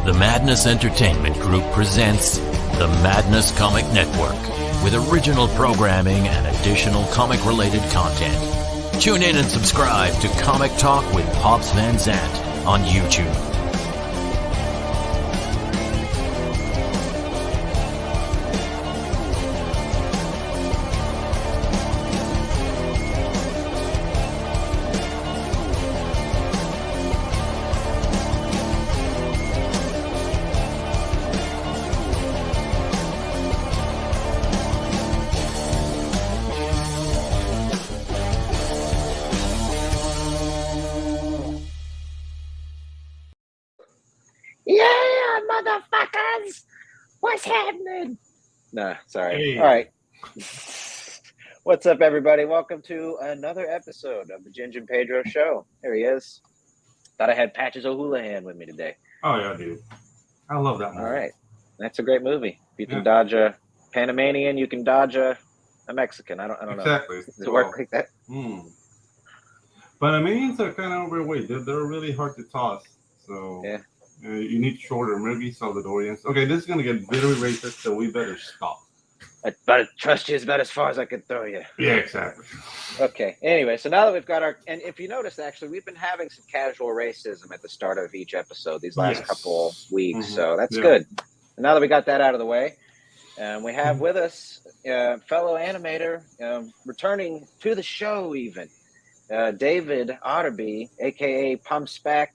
The Madness Entertainment Group presents the Madness Comic Network with original programming and additional comic-related content. Tune in and subscribe to Comic Talk with Pops Van Zant on YouTube. Yeah, motherfuckers! What's happening? Nah, sorry. Hey. All right. What's up, everybody? Welcome to another episode of the Ginge Pedro show. There he is. Thought I had Patches O'Houlihan with me today. Oh yeah, dude. I love that movie. All right. That's a great movie. If you can dodge a Panamanian, you can dodge a Mexican. I don't know. Exactly. Does it work like that? Panamanians are kind of overweight. They're really hard to toss. So Yeah. You need shorter, maybe Salvadorians. Okay, this is gonna get very racist, so we better stop. I better trust you about as far as I can throw you. Yeah, exactly. Okay. Anyway, so now that we've got and if you notice, actually, we've been having some casual racism at the start of each episode these last couple weeks. So that's good. And now that we got that out of the way, we have with us fellow animator, returning to the show even, David Otterby, a.k.a. PumSpak.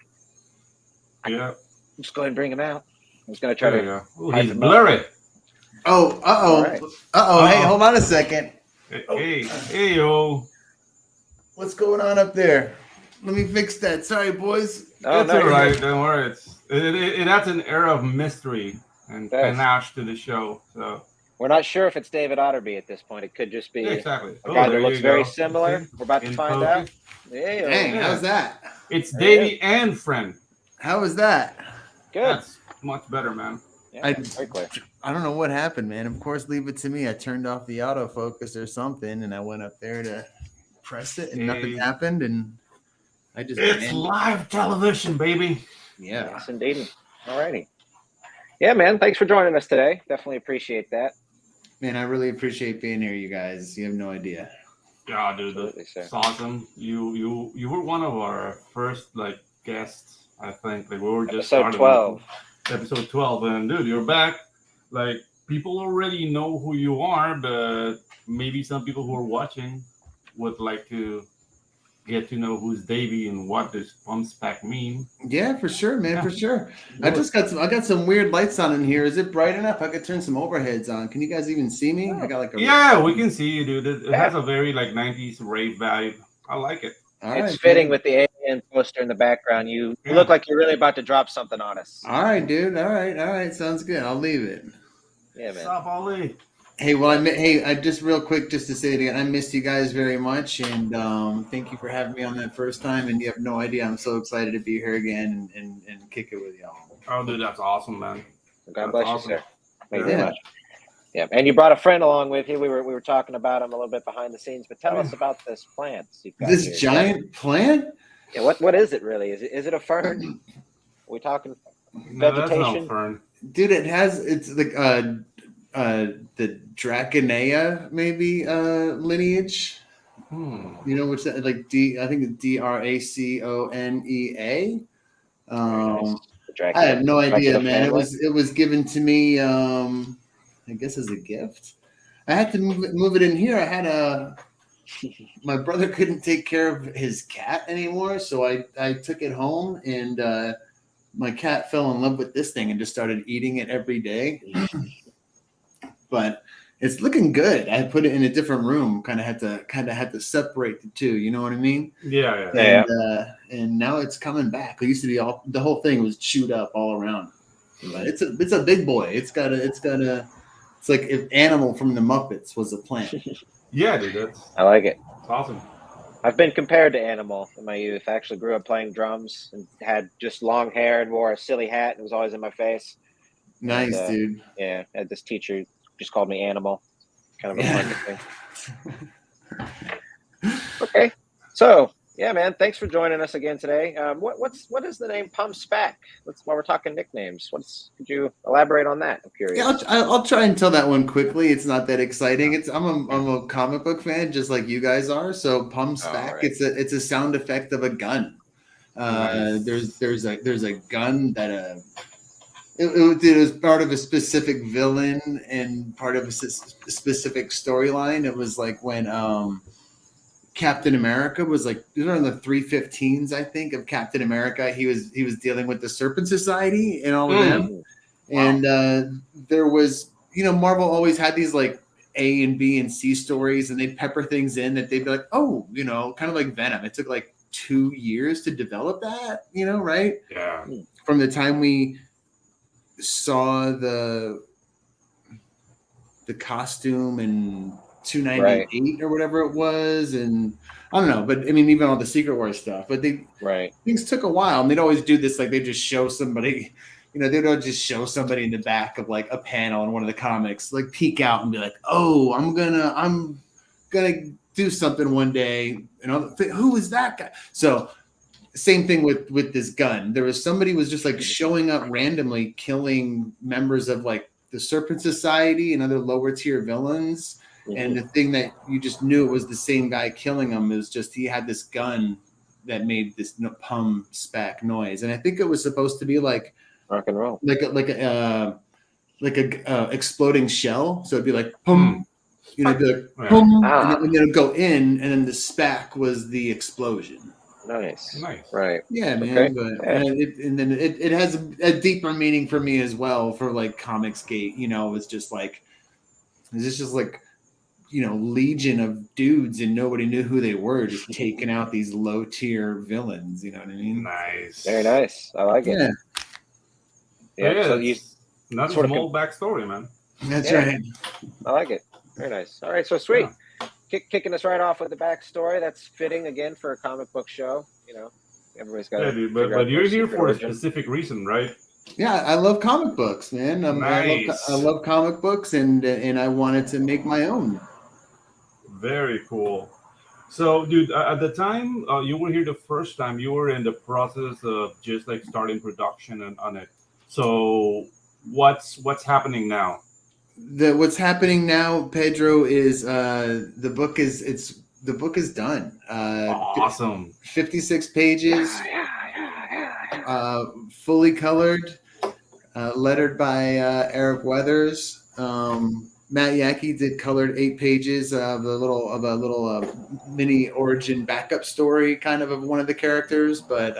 Yeah. Just go ahead and bring him out. I was going to try to... Ooh, he's blurry. Right. Hey, hold on a second. Hey, yo. What's going on up there? Let me fix that. Sorry, boys. Oh, It's no, all right. Don't worry. It adds an air of mystery and panache to the show. So we're not sure if it's David Otterby at this point. It could just be a guy that there looks you very go. similar. We're about to find out. Yeah, Dang, how's that? It's Davey and friend. How was that? Good. That's much better, man. Yeah, very clear. I don't know what happened, man. Of course, leave it to me. I turned off the autofocus or something, and I went up there to press it, and nothing happened, and I just... It's live television, baby. Yeah. Yes, indeed. All righty. Yeah, man. Thanks for joining us today. Definitely appreciate that. Man, I really appreciate being here, you guys. You have no idea. Yeah, dude, it's awesome. You were one of our first guests. I think we were just episode 12. Episode 12, and dude, you're back. Like, people already know who you are, but maybe some people who are watching would like to get to know who's Davey and what does PumSpak mean. Yeah, for sure, man, for sure. I got some weird lights on in here. Is it bright enough? I could turn some overheads on. Can you guys even see me? I got we can see you, dude. It has a very 90s rave vibe. I like it. It's fitting with the alien poster in the background. You look like you're really about to drop something on us. All right, dude. All right. Sounds good. I'll leave it. Yeah, man. Stop, Ali. Hey, well, I just real quick, just to say it again, I missed you guys very much, and thank you for having me on that first time. And you have no idea, I'm so excited to be here again and kick it with y'all. Oh, dude, that's awesome, man. God bless you, sir. Thank you very much. Yeah, and you brought a friend along with you. We were talking about him a little bit behind the scenes, but tell us about this plant. This giant plant? Yeah, what is it really? Is it a fern? Are we talking vegetation? No, that's no fern. Dude, it's like the Draconea maybe lineage. You know what's that? Like I think it's Draconea. I have no idea, man. It was given to me. I guess as a gift. I had to move it in here. I had my brother couldn't take care of his cat anymore, so I took it home, and my cat fell in love with this thing and just started eating it every day. But it's looking good. I put it in a different room. Kind of had to separate the two. You know what I mean? Yeah. And now it's coming back. It used to be the whole thing was chewed up all around. But it's a big boy. It's like if Animal from the Muppets was a plant. Yeah, dude. I like it. It's awesome. I've been compared to Animal in my youth. I actually grew up playing drums and had just long hair and wore a silly hat and was always in my face. Nice, dude. Yeah, I had this teacher just called me Animal. Kind of a fun thing. Okay. So, Yeah, man. Thanks for joining us again today. What is the name PumSpak? While we're talking nicknames, could you elaborate on that? I'm curious. Yeah, I'll try and tell that one quickly. It's not that exciting. I'm a comic book fan, just like you guys are. So PumSpak, Right. it's a sound effect of a gun. Nice. There's a gun that it was part of a specific villain and part of a specific storyline. It was like when Captain America was like, these are on the 315s, I think, of Captain America. He was dealing with the Serpent Society and all of them. Wow. And there was, Marvel always had these like A and B and C stories, and they'd pepper things in that they'd be like, oh, kind of like Venom. It took like 2 years to develop that, right? Yeah. From the time we saw the costume and 298 or whatever it was, and I don't know, but I mean, even all the Secret Wars stuff, but things took a while, and they'd always do this, like they just show somebody, they'd just show somebody in the back of like a panel in one of the comics, like peek out and be like, oh, I'm gonna do something one day, who is that guy? So same thing with this gun. There was somebody was just like showing up randomly, killing members of like the Serpent Society and other lower tier villains. Mm-hmm. And the thing that you just knew it was the same guy killing them is just he had this gun that made this PumSpak noise, and I think it was supposed to be like rock and roll, like a exploding shell. So it'd be like pum, it'd be like pum, and then it'd go in, and then the spak was the explosion. Nice. Right. Yeah, man. Okay. But and then it has a deeper meaning for me as well for like Comicsgate. It's just like legion of dudes, and nobody knew who they were, just taking out these low tier villains. You know what I mean? Nice. Very nice. I like it. Yeah. So you not sort of small backstory, man. That's right. I like it. Very nice. All right. So sweet. Yeah. Kicking us right off with the backstory. That's fitting again for a comic book show. Everybody's got. Yeah, dude, but you're here for a specific reason, right? Yeah, I love comic books, man. Nice. I love comic books, and I wanted to make my own. Very cool. So, dude, at the time you were here the first time, you were in the process of just like starting production on it. So, what's happening now? What's happening now, Pedro, is the book is done. Awesome. 56 pages. Fully colored, lettered by Eric Weathers. Matt Yackey did colored 8 pages of a little mini origin backup story, kind of one of the characters. But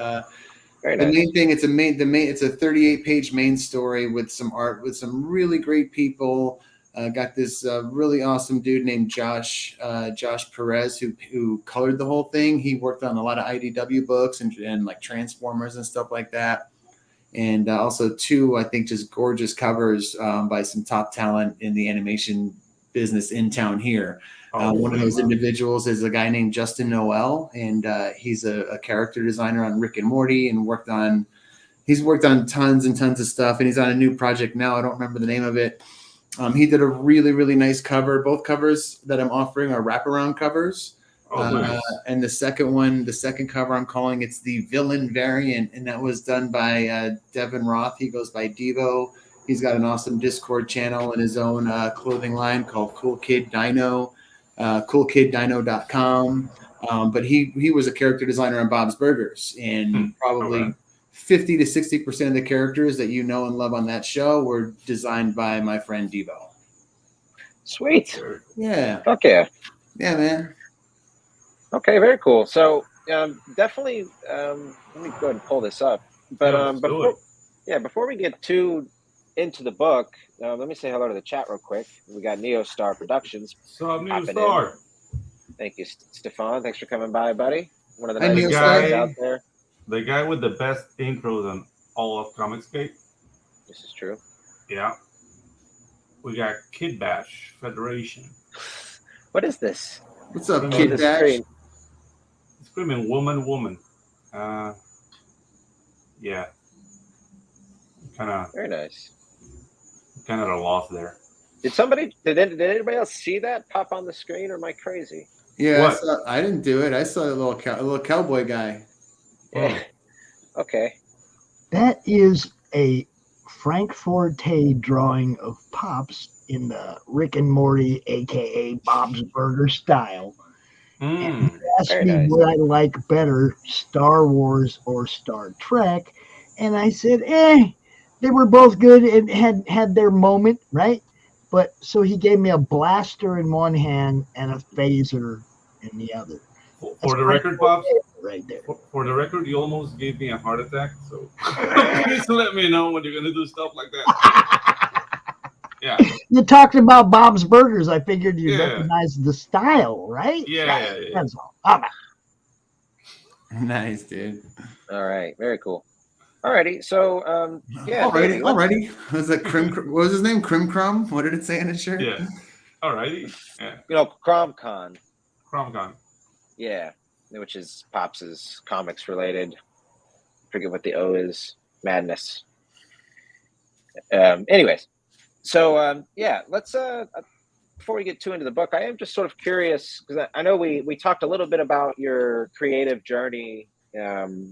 the main thing, it's a 38-page main story with some art, with some really great people. Got this really awesome dude named Josh Perez who colored the whole thing. He worked on a lot of IDW books and like Transformers and stuff like that. And also 2, I think, just gorgeous covers by some top talent in the animation business in town here. One of those individuals is a guy named Justin Noel, and he's a character designer on Rick and Morty, and he's worked on tons and tons of stuff. And he's on a new project now. I don't remember the name of it. He did a really, really nice cover. Both covers that I'm offering are wraparound covers. Nice. And the second cover I'm calling, it's the villain variant, and that was done by Devin Roth. He goes by Devo. He's got an awesome Discord channel and his own clothing line called Cool Kid Dino, coolkiddino.com. But he was a character designer on Bob's Burgers, and probably 50 to 60% of the characters that you know and love on that show were designed by my friend Devo. Sweet. Yeah. Okay. Yeah, man. Okay, very cool. So definitely, let me go ahead and pull this up. But before we get too into the book, let me say hello to the chat real quick. We got Neostar Productions. So Neostar. Thank you, Stefan. Thanks for coming by, buddy. One of the nicest guys out there. The guy with the best intros on all of Comicsgate. This is true. Yeah. We got Kid Bash Federation. What is this? What's up, Kid Bash? Screaming woman. Yeah. Very nice. Kind of at a loss there. Did anybody else see that pop on the screen, or am I crazy? Yeah, I didn't do it. I saw a little cowboy guy. Yeah. Okay. That is a Frank Forte drawing of Pops in the Rick and Morty, aka Bob's Burger style. And he asked me what I like better, Star Wars or Star Trek, and I said, they were both good and had their moment, right? But so he gave me a blaster in one hand and a phaser in the other. For the record, Bob, right there. For the record, you almost gave me a heart attack. So please let me know when you're gonna do stuff like that. Yeah. You talked about Bob's Burgers. I figured you recognized the style, right? Yeah. That's all. All right. Nice, dude. All right. Very cool. Alrighty. So, Alrighty. Was that what was his name? Crim Crum? What did it say in his shirt? Yeah. Alrighty. Yeah. CromCon. CromCon. Yeah. Which is Pops's comics related. Forget what the O is. Madness. Anyways. So let's before we get too into the book, I am just sort of curious because I know we talked a little bit about your creative journey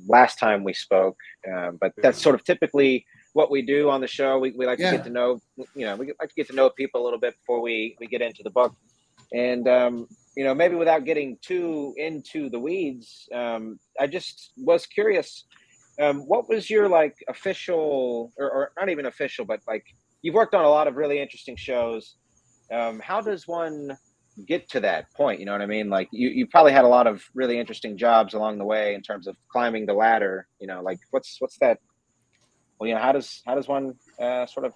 last time we spoke, but that's sort of typically what we do on the show. We like to get to know, we like to get to know people a little bit before we get into the book, and maybe without getting too into the weeds, I just was curious, what was your official or not even official, but you've worked on a lot of really interesting shows. How does one get to that point? You know what I mean? You probably had a lot of really interesting jobs along the way in terms of climbing the ladder. What's that? Well, how does one sort of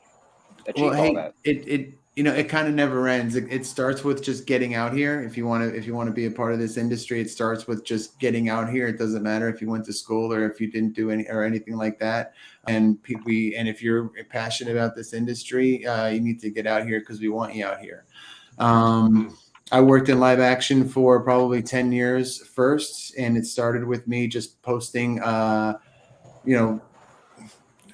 achieve all that? It kind of never ends. It starts with just getting out here. If you want to be a part of this industry, it starts with just getting out here. It doesn't matter if you went to school or if you didn't do anything like that. And if you're passionate about this industry, you need to get out here because we want you out here. I worked in live action for probably 10 years first, and it started with me just posting,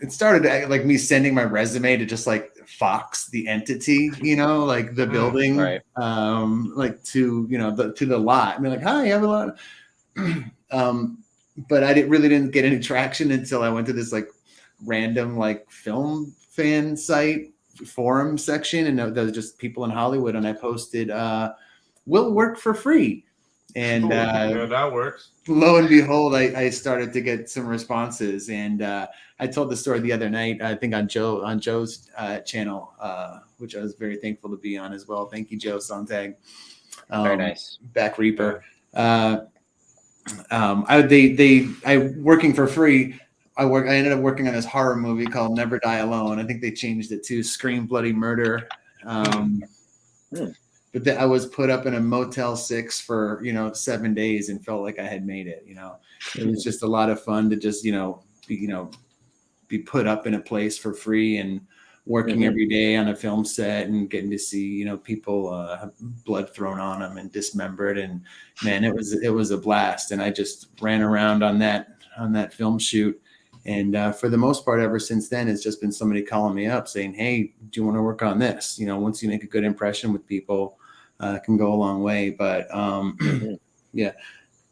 it started like me sending my resume to just Fox, the entity, the building, right. To the lot. I mean, hi, I have a lot. But I didn't get any traction until I went to this random film fan site forum section, and there was just people in Hollywood, and I posted, "Will work for free." And that works. Lo and behold, I started to get some responses, and I told the story the other night, I think on Joe's channel, which I was very thankful to be on as well. Thank you, Joe Sontag. Very nice. Back Reaper. I working for free. I ended up working on this horror movie called Never Die Alone. I think they changed it to Scream Bloody Murder. But I was put up in a Motel 6 for 7 days and felt like I had made it. It was just a lot of fun to just be put up in a place for free and working every day on a film set and getting to see people have blood thrown on them and dismembered, and man, it was a blast. And I just ran around on that film shoot. And for the most part, ever since then, it's just been somebody calling me up saying, "Hey, do you want to work on this?" Once you make a good impression with people, it can go a long way. But yeah.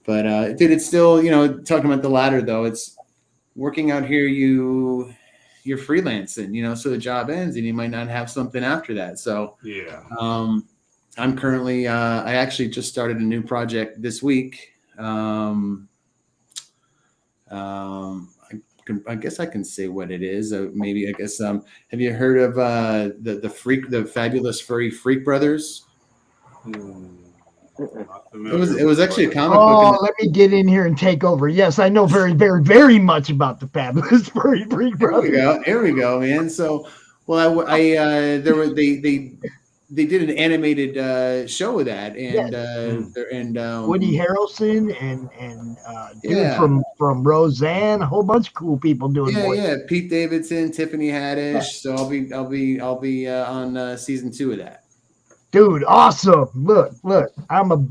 But dude, it's still, talking about the ladder though, it's working out here. You're freelancing, so the job ends and you might not have something after that. So yeah. I'm currently, I actually just started a new project this week. I guess I can say what it is. Have you heard of the Fabulous Furry Freak Brothers? It was actually a comic book. Let me get in here and take over. Yes, I know very, very, very much about the Fabulous Furry Freak Brothers. Here we go, man. So, they did an animated show of that, and Woody Harrelson and dude from Roseanne, a whole bunch of cool people doing voices. Yeah, Pete Davidson, Tiffany Haddish. Yeah. So I'll be on season 2 of that. Dude, awesome! Look, I'm I'm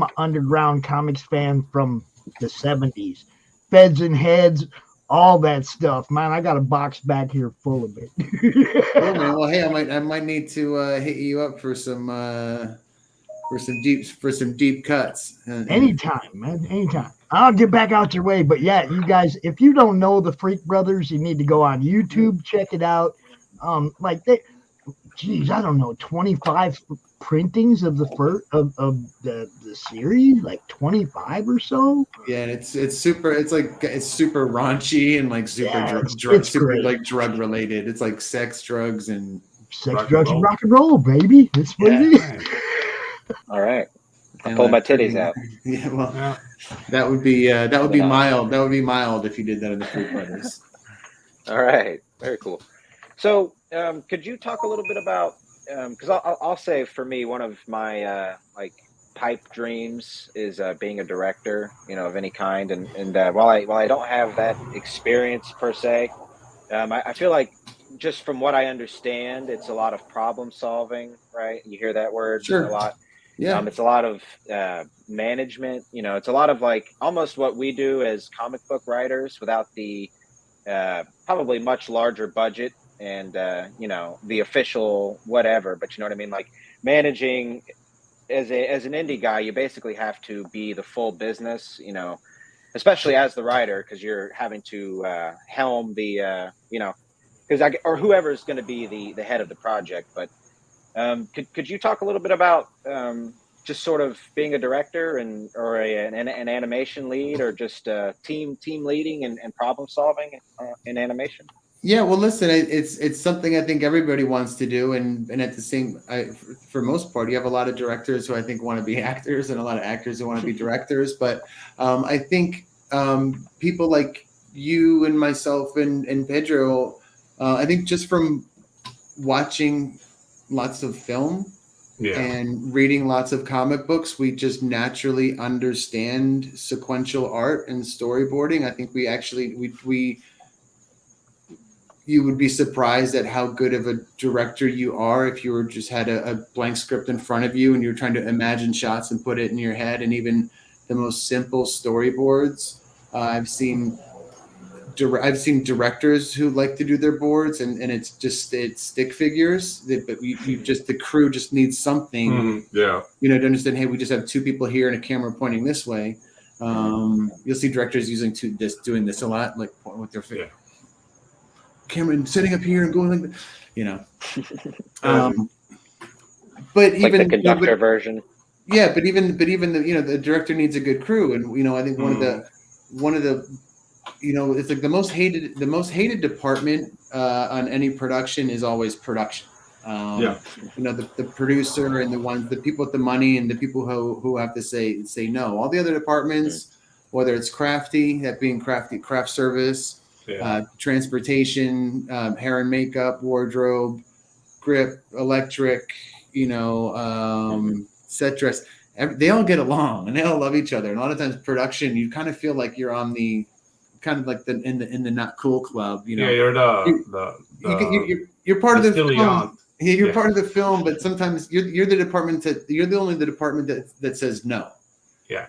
an underground comics fan from the 70s, Feds and Heads. All that stuff, man. I got a box back here full of it. Well, hey, I might need to hit you up for some for some deep cuts. Anytime, man. Anytime. I'll get back out your way. But yeah, you guys, if you don't know the Freak Brothers, you need to go on YouTube, check it out. Like geez, I don't know, 25 printings of the first of the series, like 25 or so. Yeah, and it's super raunchy and like super drug related. It's like sex, drugs, and drugs, and rock and roll, baby. That's what it is. Right. All right. I'll pull my titties out. Yeah, well, that would be mild. That would be mild if you did that in the Freak Brothers. All right, very cool. So, could you talk a little bit about? Because I'll say for me, one of my like pipe dreams is being a director, of any kind. And while I don't have that experience per se, I feel like just from what I understand, it's a lot of problem solving, right? You hear that word a lot. Yeah. It's a lot of management. It's a lot of like almost what we do as comic book writers without the probably much larger budget and the official whatever. But you know what I mean? Like managing as an indie guy, you basically have to be the full business. Especially as the writer, because you're having to helm the because or whoever's going to be the head of the project, but. Could you talk a little bit about just sort of being a director or an animation lead, or just team leading and problem solving in animation? Yeah, well, listen, it's something I think everybody wants to do, and at the same, for most part, you have a lot of directors who I think want to be actors, and a lot of actors who want to be directors. But I think people like you and myself and Pedro, I think just from watching lots of film and reading lots of comic books, we just naturally understand sequential art and storyboarding. I think you would be surprised at how good of a director you are if you were just had a blank script in front of you and you're trying to imagine shots and put it in your head. And even the most simple storyboards, I've seen directors who like to do their boards, and it's stick figures. But the crew just needs something, to understand. Hey, we just have two people here and a camera pointing this way. You'll see directors doing this a lot, like pointing with their finger, camera and sitting up here and going like, but like even the conductor version. Yeah, but even the director needs a good crew, and I think one of the it's like the most hated department on any production is always production. The producer and the people with the money and the people who have to say no. All the other departments, whether it's craft service, transportation, hair and makeup, wardrobe, grip, electric, set dress, they all get along and they all love each other. And a lot of times production, you kind of feel like you're on the kind of like in the not cool club, Yeah, you're you're part of the film. Yeah, you're part of the film, but sometimes you're the department you're the only department that says no. Yeah.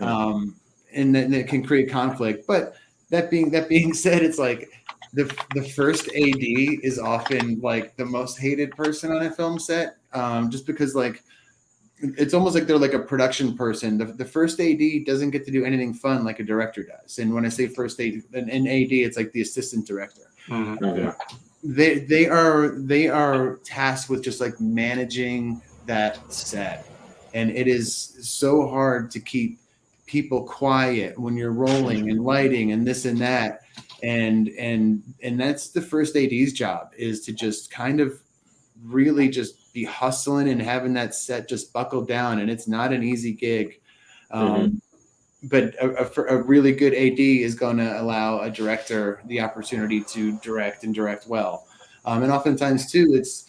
And then it can create conflict. But that being said, it's like the first AD is often like the most hated person on a film set, just because like it's almost like they're like a production person. The first AD doesn't get to do anything fun like a director does. And when I say first AD, an AD, it's like the assistant director. They are tasked with just like managing that set, and it is so hard to keep people quiet when you're rolling and lighting and this and that, and that's the first AD's job, is to just kind of really just be hustling and having that set just buckle down, and it's not an easy gig. But a really good AD is going to allow a director the opportunity to direct well. And oftentimes too, it's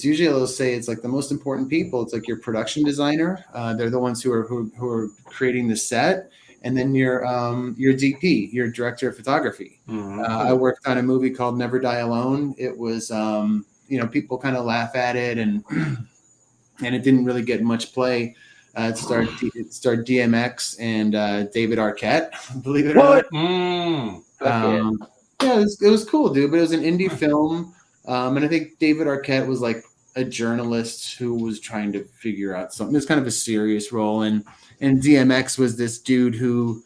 usually, they'll say it's like the most important people. It's like your production designer. They're the ones who are creating the set. And then your DP, your director of photography. I worked on a movie called Never Die Alone. It was, people kind of laugh at it, and it didn't really get much play. It starred DMX and David Arquette, believe it or not. It was cool, dude. But it was an indie film, and I think David Arquette was like a journalist who was trying to figure out something. It was kind of a serious role, and DMX was this dude who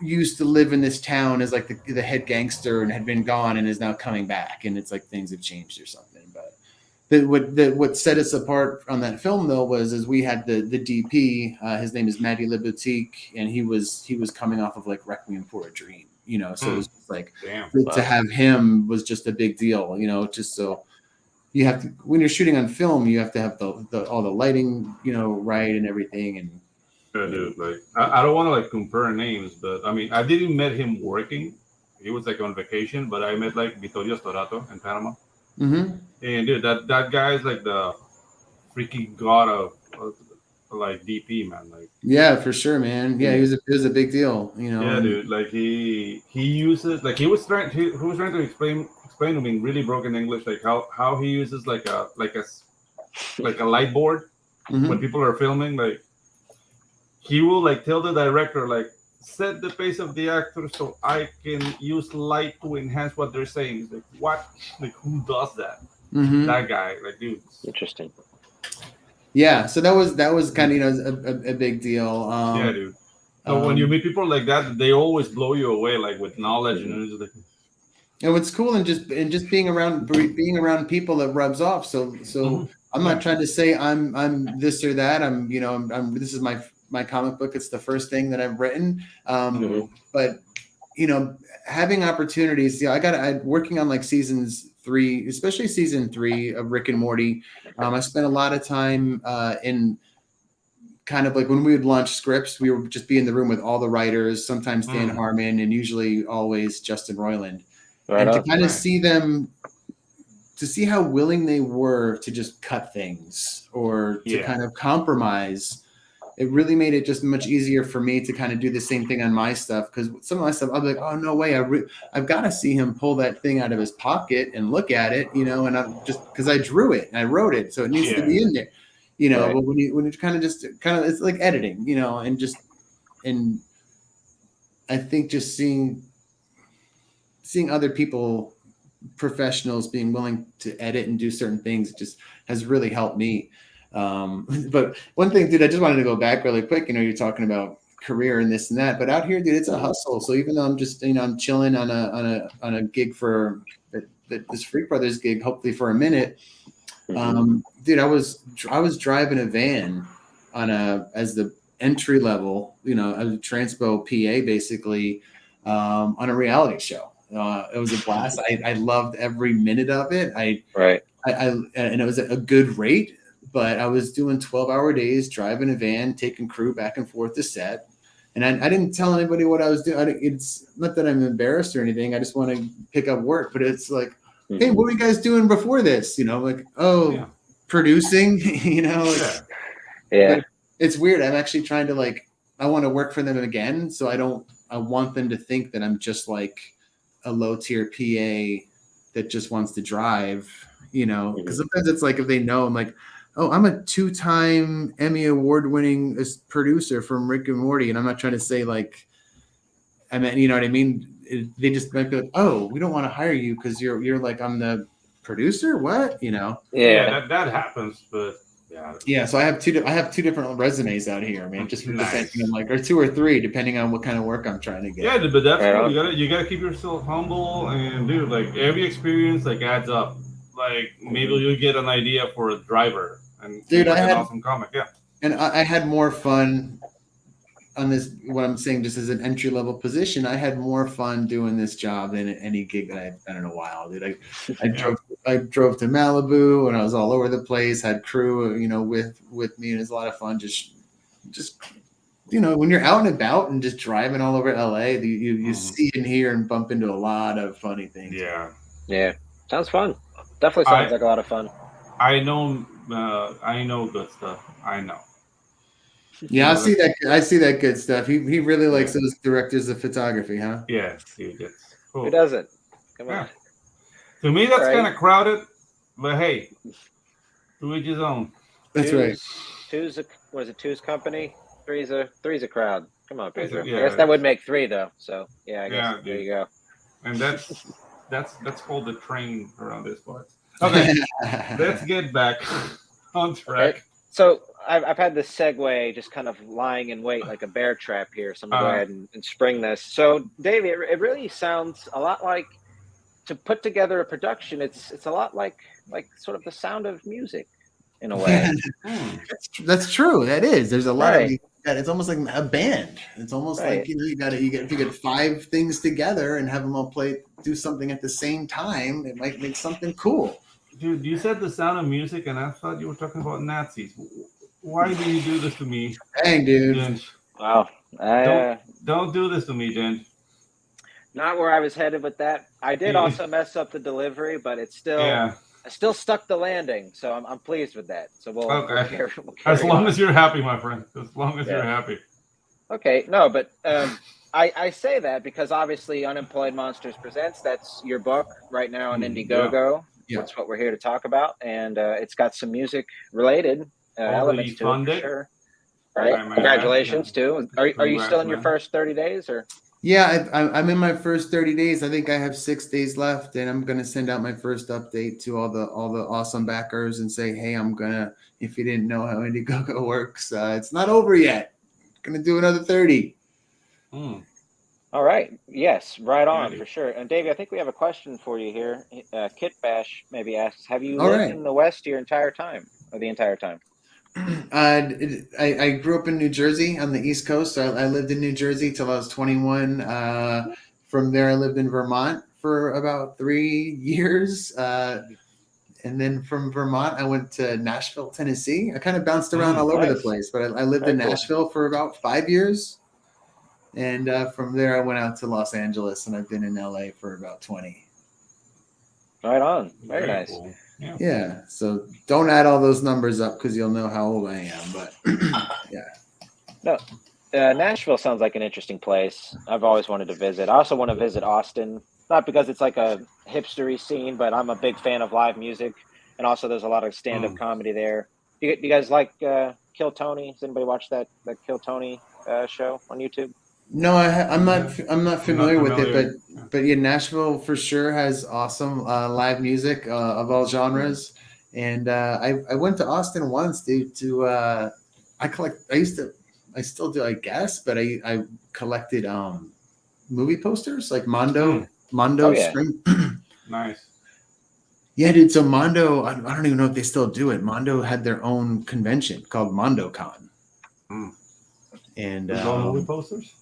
used to live in this town as like the head gangster and had been gone and is now coming back, and it's like things have changed or something. But what set us apart on that film though was we had the DP. His name is Matty LeBoutique, and he was coming off of like Requiem for a Dream, you know. So it was just like to have him was just a big deal, you know. Just so you have to, when you're shooting on film, you have to have the all the lighting, you know, right and everything. And yeah, dude, like I don't want to like compare names, but I mean I didn't met him working. He was like on vacation, but I met like Vittorio Storato in Panama. Mm-hmm. And dude, that guy is like the freaking god of like DP, man. Like yeah, for sure, man. Yeah, he was a big deal, you know. Yeah, dude. Like he uses like he was trying to explain to me in really broken English like how he uses like a light board when people are filming. Like he will like tell the director like set the pace of the actor so I can use light to enhance what they're saying. It's like what? Like who does that? That guy, like dude. Interesting. Yeah, so that was kind of, you know, a big deal. Yeah, dude. So when you meet people like that, they always blow you away, like with knowledge and like. And what's cool and just being around people that rubs off. So I'm not trying to say I'm this or that. I'm this is my comic book. It's the first thing that I've written. But you know, having opportunities. Yeah, I'm working on like seasons 3, especially season 3 of Rick and Morty. I spent a lot of time in kind of like when we would launch scripts, we would just be in the room with all the writers, sometimes Dan Harmon, and usually always Justin Roiland. Right, and to kind of see them, to see how willing they were to just cut things or to kind of compromise, it really made it just much easier for me to kind of do the same thing on my stuff. Because some of my stuff, I'll be like, oh, no way. I've got to see him pull that thing out of his pocket and look at it, you know, and I'm just because I drew it and I wrote it. So it needs to be in there, you know, but when you kind of it's like editing, you know, and I think just seeing other people, professionals, being willing to edit and do certain things just has really helped me. But one thing, dude, I just wanted to go back really quick. You know, you're talking about career and this and that, but out here, dude, it's a hustle. So even though I'm just, you know, I'm chilling on a gig for this Freak Brothers gig, hopefully for a minute. Dude, I was driving a van as the entry level, you know, as a transpo PA basically, on a reality show. It was a blast. I loved every minute of it. And it was a good rate, but I was doing 12-hour days, driving a van, taking crew back and forth to set. And I didn't tell anybody what I was doing. It's not that I'm embarrassed or anything. I just want to pick up work, but it's like, hey, what were you guys doing before this? You know, like, producing, you know, like, it's weird. I'm actually trying to like, I want to work for them again. So I want them to think that I'm just like a low tier PA that just wants to drive, you know, because sometimes it's like, if they know, I'm like, oh, I'm a 2-time Emmy award winning producer from Rick and Morty. And I'm not trying to say like, I mean, you know what I mean? They just might be like, oh, we don't want to hire you because you're like, I'm the producer. What, you know? Yeah, that happens, but yeah. So I have two different resumes out here, man. Just depending on like, or 2 or 3, depending on what kind of work I'm trying to get. Yeah, but that's cool. You gotta keep yourself humble, and dude, like every experience like adds up. Like maybe you'll get an idea for a driver, and dude, I had an awesome comic. Yeah, and I had more fun on this. What I'm saying, just as an entry level position, I had more fun doing this job than any gig that I've done in a while, dude. I drove to Malibu and I was all over the place. Had crew, you know, with me, and it was a lot of fun. Just you know, when you're out and about and just driving all over LA, you see and hear and bump into a lot of funny things. Yeah, sounds fun. Definitely sounds like a lot of fun. I know good stuff. I know. Yeah, I see that good stuff. He really likes those directors of photography, huh? Yes, he does. Cool. Who doesn't? Come on. To me, that's kind of crowded, but hey, to each his own. That's right. Two's company? Three's a crowd. Come on, Pedro. I guess that would make 3 though. So yeah, I guess there you go. And that's called the train around this part. Okay, let's get back on track. Okay. So I've had this segue just kind of lying in wait like a bear trap here. So I'm going to go ahead and spring this. So, Davey, it really sounds a lot like, to put together a production, it's a lot like sort of the sound of music in a way. That's true. That is. There's a lot Right. of that. It's almost like a band. It's almost like you get if you get 5 things together and have them all do something at the same time, it might make something cool. Dude, you said the sound of music, and I thought you were talking about Nazis. Why do you do this to me? Dang, dude. Ginge? Wow. Don't do this to me, Ginge. Not where I was headed with that. I did also mess up the delivery, but it's still I still stuck the landing, so I'm pleased with that. So we'll carry as long on. as you're happy, my friend. As long as you're happy. Okay, no, but I say that because obviously Unemployed Monsters Presents, that's your book right now on Indiegogo. Yeah. That's what we're here to talk about, and it's got some music related elements to it for sure. Right? Congratulations too. Are you still in your first 30 days or? Yeah, I'm in my first 30 days. I think I have 6 days left, and I'm gonna send out my first update to all the awesome backers and say, hey, if you didn't know how Indiegogo works, it's not over yet. I'm gonna do another 30. All right. Yes, right on for sure. And Davey, I think we have a question for you here. Kit Bash maybe asks, have you lived in the West your entire time or the entire time? I grew up in New Jersey on the East Coast. So I lived in New Jersey till I was 21. From there, I lived in Vermont for about 3 years. And then from Vermont, I went to Nashville, Tennessee. I kind of bounced around all over the place, but I lived in Nashville for about 5 years. And from there, I went out to Los Angeles, and I've been in LA for about 20. Right on. Very nice. Cool. Yeah. So don't add all those numbers up because you'll know how old I am. But No, Nashville sounds like an interesting place. I've always wanted to visit. I also want to visit Austin, not because it's like a hipstery scene, but I'm a big fan of live music, and also there's a lot of stand-up comedy there. Do you guys like Kill Tony? Does anybody watch that Kill Tony show on YouTube? No, I'm not familiar with it, but yeah, Nashville for sure has awesome live music of all genres. And I went to Austin once, dude. I still do, I guess, but I collected movie posters like Mondo Screen. Nice. Yeah, dude. So Mondo, I don't even know if they still do it. Mondo had their own convention called MondoCon. And all movie posters.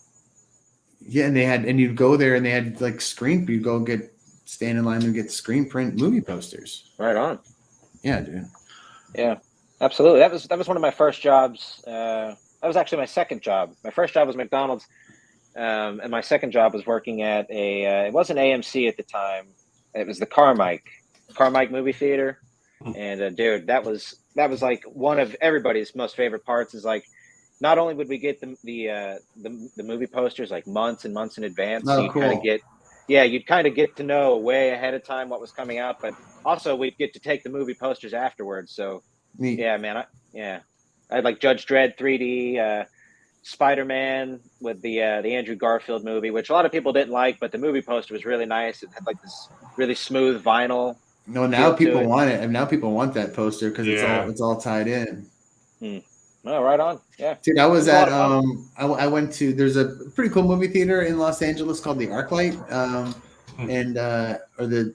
Yeah, and you'd go there and they had like you'd go stand in line and get screen print movie posters. Right on. Yeah, dude. Yeah, absolutely. That was one of my first jobs. That was actually my second job. My first job was McDonald's, and my second job was working at it wasn't AMC at the time. It was the Carmike movie theater. And dude, that was like one of everybody's most favorite parts. Is like, not only would we get the movie posters like months and months in advance, so you'd kind of get to know way ahead of time what was coming out, but also we'd get to take the movie posters afterwards. So neat. Yeah, man, I had like Judge Dredd 3D, Spider-Man with the Andrew Garfield movie, which a lot of people didn't like, but the movie poster was really nice. It had like this really smooth vinyl. No, now people want it, and now people want that poster because it's all tied in. Oh, right on. Yeah. Dude, I was at I went to, there's a pretty cool movie theater in Los Angeles called the ArcLight, and or the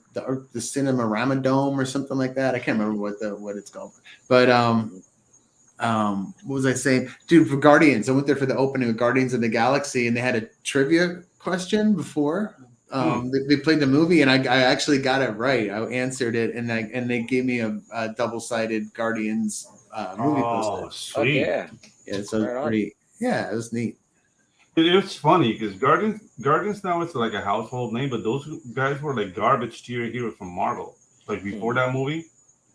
Cinerama Dome or something like that. I can't remember what it's called. But what was I saying? Dude, for Guardians, I went there for the opening of Guardians of the Galaxy, and they had a trivia question before. They played the movie, and I actually got it right. I answered it, and they gave me a double-sided Guardians movie poster. Sweet. Yeah, so it was neat. It's funny because Guardians now it's like a household name, but those guys were like garbage tier heroes from Marvel. Like before that movie,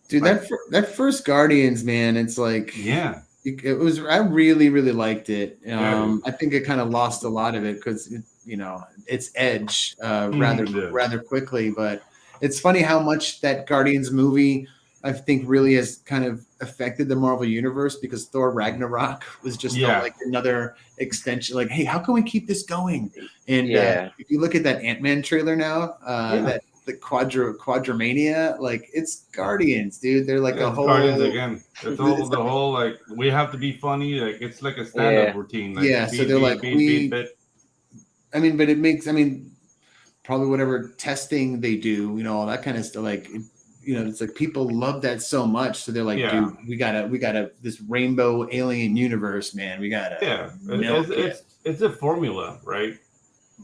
dude. That first Guardians, man, it's like it was. I really liked it. I think it kind of lost a lot of it because its edge rather quickly. But it's funny how much that Guardians movie, I think, really has kind of affected the Marvel universe, because Thor Ragnarok was just like another extension. Like, hey, how can we keep this going? And if you look at that Ant-Man trailer now, the Quadramania. Like it's Guardians, dude. They're like a whole Guardians again. It's all the whole like we have to be funny. Like it's like a stand-up routine. Like, so they're like I mean, but it makes probably whatever testing they do, all that kind of stuff. Like it's like people love that so much, so they're like, dude, we gotta this rainbow alien universe, man. We gotta it's a formula, right?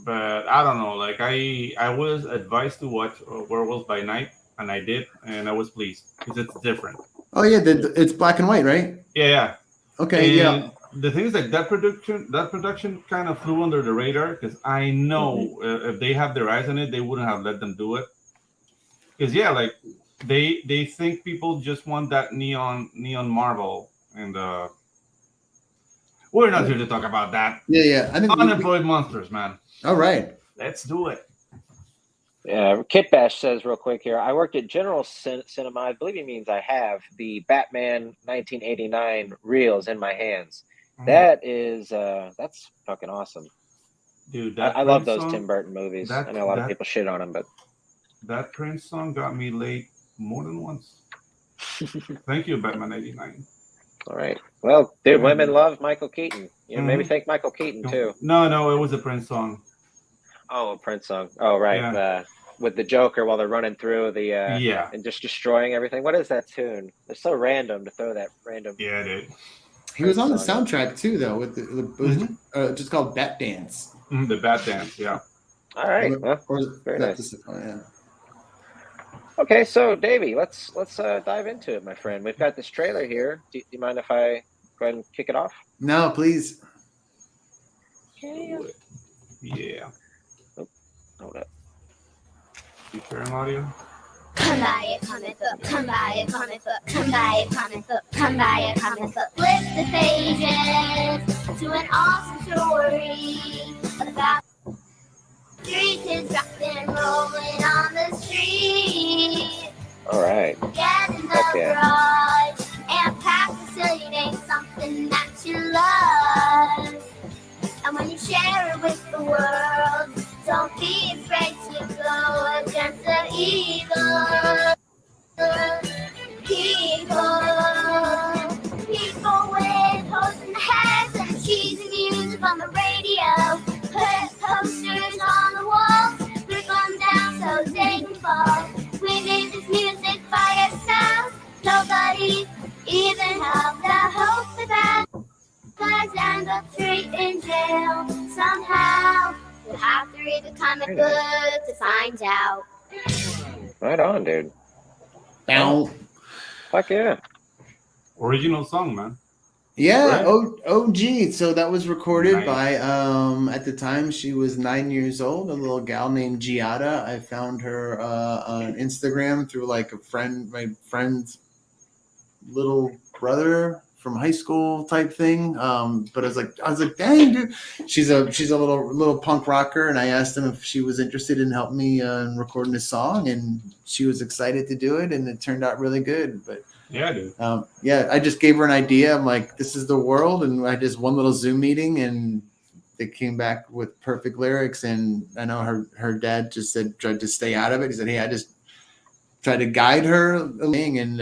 But I don't know. Like I was advised to watch Werewolves by Night, and I did, and I was pleased because it's different. Oh yeah, it's black and white, right? Yeah. Okay, and the thing is, like that production kind of flew under the radar because I know if they have their eyes on it, they wouldn't have let them do it. Because like they think people just want that neon Marvel, and we're not here to talk about that. Yeah. I think unemployed monsters, man. All right, let's do it. Yeah, Kit Bash says real quick here. I worked at General Cinema. I believe he means I have the Batman 1989 reels in my hands. That is that's fucking awesome, dude. I love those Tim Burton movies. I know a lot of people shit on them, but that Prince song got me late more than once. Thank you, Batman 89. All right. Well, dude, women love Michael Keaton. Maybe thank Michael Keaton too. No, it was a Prince song. Oh, a Prince song. Oh, right. Yeah. With the Joker while they're running through the and just destroying everything. What is that tune? It's so random to throw that random. Yeah, dude. He was on the soundtrack too, though, with the just called Bat Dance. The Bat Dance, yeah. All right. Very nice. Yeah. Okay, so Davey, let's dive into it, my friend. We've got this trailer here. Do you mind if I go ahead and kick it off? No, please. Yeah. Oh, hold up. You sharing audio? Come buy a comic book, come buy a comic book, come buy a comic book, come buy a comic book. Flip the pages to an awesome story about three kids rocking and rolling on the street. All right. Get in the garage and practice till you make something that you love. And when you share it with the world, don't be afraid to go against the evil. People with holes in their heads and cheesy music on the radio. Put posters on the walls, rip them down so they can fall. We made this music by ourselves. Nobody even helped. I hope the bad guys end up straight in jail somehow. You have to read the comic book to find out. Right on, dude. Ow. Fuck yeah. Original song, man. Yeah, OG. So that was recorded by at the time she was 9 years old, a little gal named Giada. I found her on Instagram through like my friend's little brother from high school type thing. But I was like, dang, dude, she's a little punk rocker, and I asked him if she was interested in helping me in recording a song, and she was excited to do it, and it turned out really good. But yeah, dude. I just gave her an idea. I'm like, this is the world, and I just one little Zoom meeting, and they came back with perfect lyrics. And I know her dad just tried to stay out of it. He said, hey, I just tried to guide her, and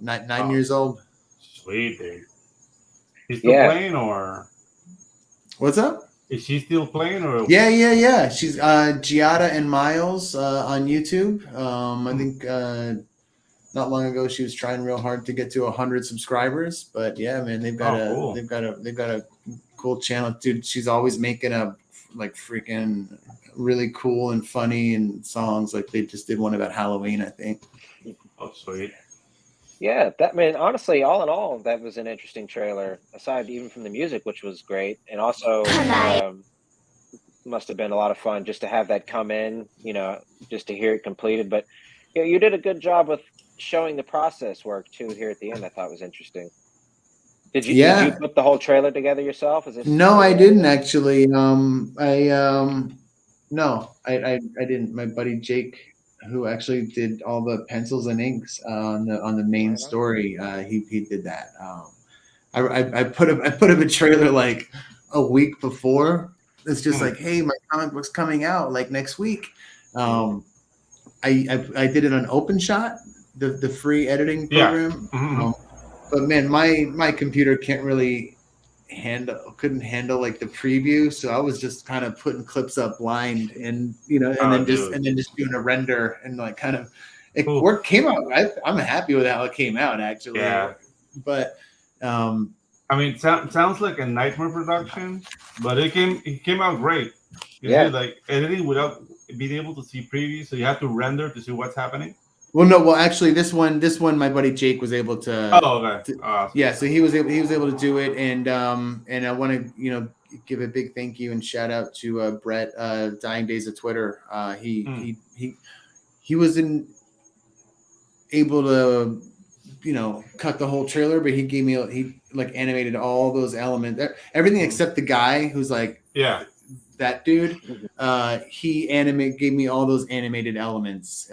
9 years old. Sweet, dude. She's still playing, or what's up? Is she still playing, or Yeah. She's Giada and Miles on YouTube. I think not long ago she was trying real hard to get to 100 subscribers. But yeah, man, they've got a cool channel, dude. She's always making a like freaking really cool and funny and songs. Like they just did one about Halloween, I think. Oh, sweet. Yeah, honestly, all in all, that was an interesting trailer, aside even from the music, which was great. And also must have been a lot of fun just to have that come in, just to hear it completed. But you did a good job with showing the process work too here at the end. I thought was interesting. Did you put the whole trailer together yourself? No, I didn't actually. I didn't. My buddy Jake, who actually did all the pencils and inks on the main story, he did that. I put up a trailer like a week before. It's just like, hey, my comic book's coming out like next week. I did it on OpenShot, the free editing program. Mm-hmm. But man, my computer couldn't handle like the preview, so I was just kind of putting clips up blind, and then just doing a render, and like kind of came out. I'm happy with how it came out, actually. Yeah. But I mean, it sounds like a nightmare production, but it came out great. You Yeah. did like editing without being able to see previews, so you have to render to see what's happening. Well, actually, this one, my buddy Jake was able to. Oh, okay. Yeah, so he was able to do it, and I want to give a big thank you and shout out to Brett, Dying Days of Twitter. He was able to cut the whole trailer, but he like animated all those elements, everything except the guy who's like that dude. He gave me all those animated elements.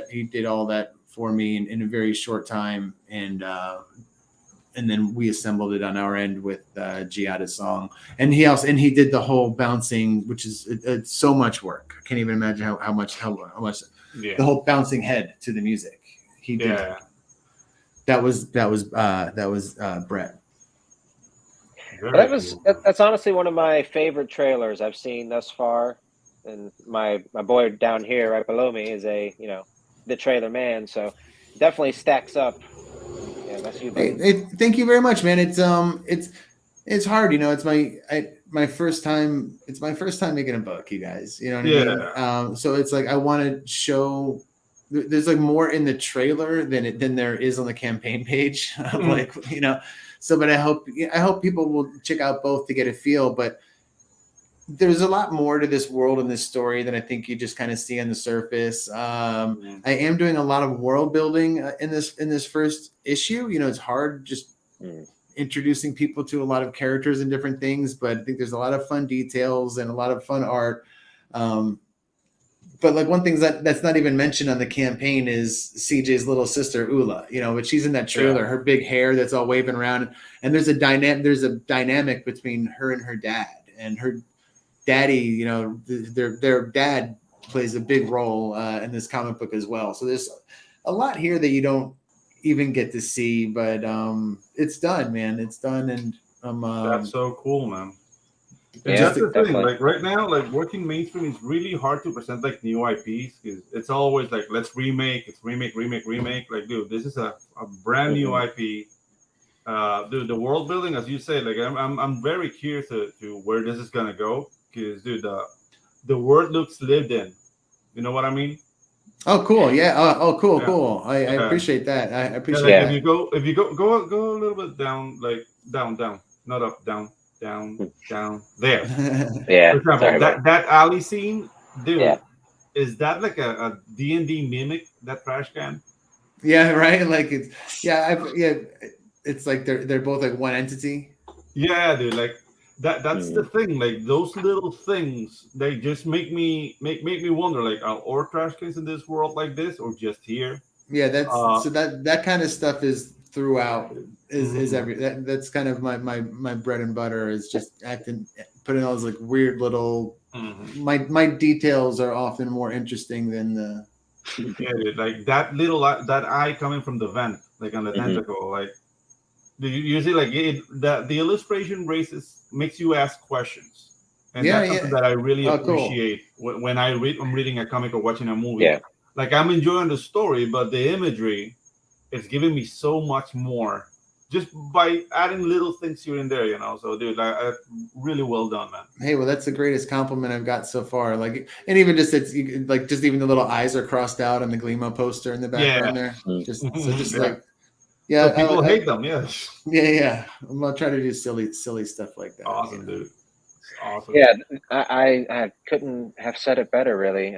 He did all that for me in a very short time, and then we assembled it on our end with Giada's song, and he did the whole bouncing, which is it's so much work. I can't even imagine how much the whole bouncing head to the music he did. Yeah. That was Brett. That's honestly one of my favorite trailers I've seen thus far. And my boy down here right below me is the trailer man, so definitely stacks up. Yeah, that's you. Thank you very much, man. It's hard, it's my first time. It's my first time making a book, you guys. You know what I mean? So it's like I want to show. There's like more in the trailer than there is on the campaign page. So, but I hope people will check out both to get a feel. But there's a lot more to this world and this story than I think you just kind of see on the surface. I am doing a lot of world building in this first issue. It's hard just introducing people to a lot of characters and different things, but I think there's a lot of fun details and a lot of fun art. But like one thing that's not even mentioned on the campaign is CJ's little sister Ula, but she's in that trailer, her big hair that's all waving around, and there's a dynamic between her and her dad, and her daddy, their dad plays a big role in this comic book as well. So there's a lot here that you don't even get to see, but it's done, man. It's done, and that's so cool, man. Yeah, that's the definitely. thing. Like right now, like working mainstream is really hard to present like new IPs because it's always like let's remake. Like, dude, this is a brand new IP. Dude, the world building, as you say, like I'm very curious to where this is gonna go because, dude, the world looks lived in. You know what I mean? Oh, cool. Yeah. Cool. I appreciate that. I appreciate that. If you go a little bit down, like down, not up, down there. Yeah. For example, that alley scene, dude, is that like a D&D mimic, that trash can? Yeah, right. Like it's like they're both like one entity. Yeah, dude. Like that's the thing. Like those little things, they just make me wonder. Like, are all trash cans in this world like this, or just here? Yeah, so that kind of stuff is throughout. Is that's kind of my bread and butter is just putting all those like weird little. My details are often more interesting than the. Yeah, dude, like that eye coming from the vent, like on the tentacle, like. You see, like the illustration makes you ask questions, and that's something that I really appreciate when I'm reading a comic or watching a movie. Yeah. Like I'm enjoying the story, but the imagery is giving me so much more just by adding little things here and there, So, dude, I really well done, man. Hey, well, that's the greatest compliment I've got so far. Like, and even just just even the little eyes are crossed out on the Glimo poster in the background there. Like. Yeah, so people hate them. Yes. Yeah. I'm gonna try to do silly stuff like that. Awesome, dude. Awesome. Yeah, I couldn't have said it better, really.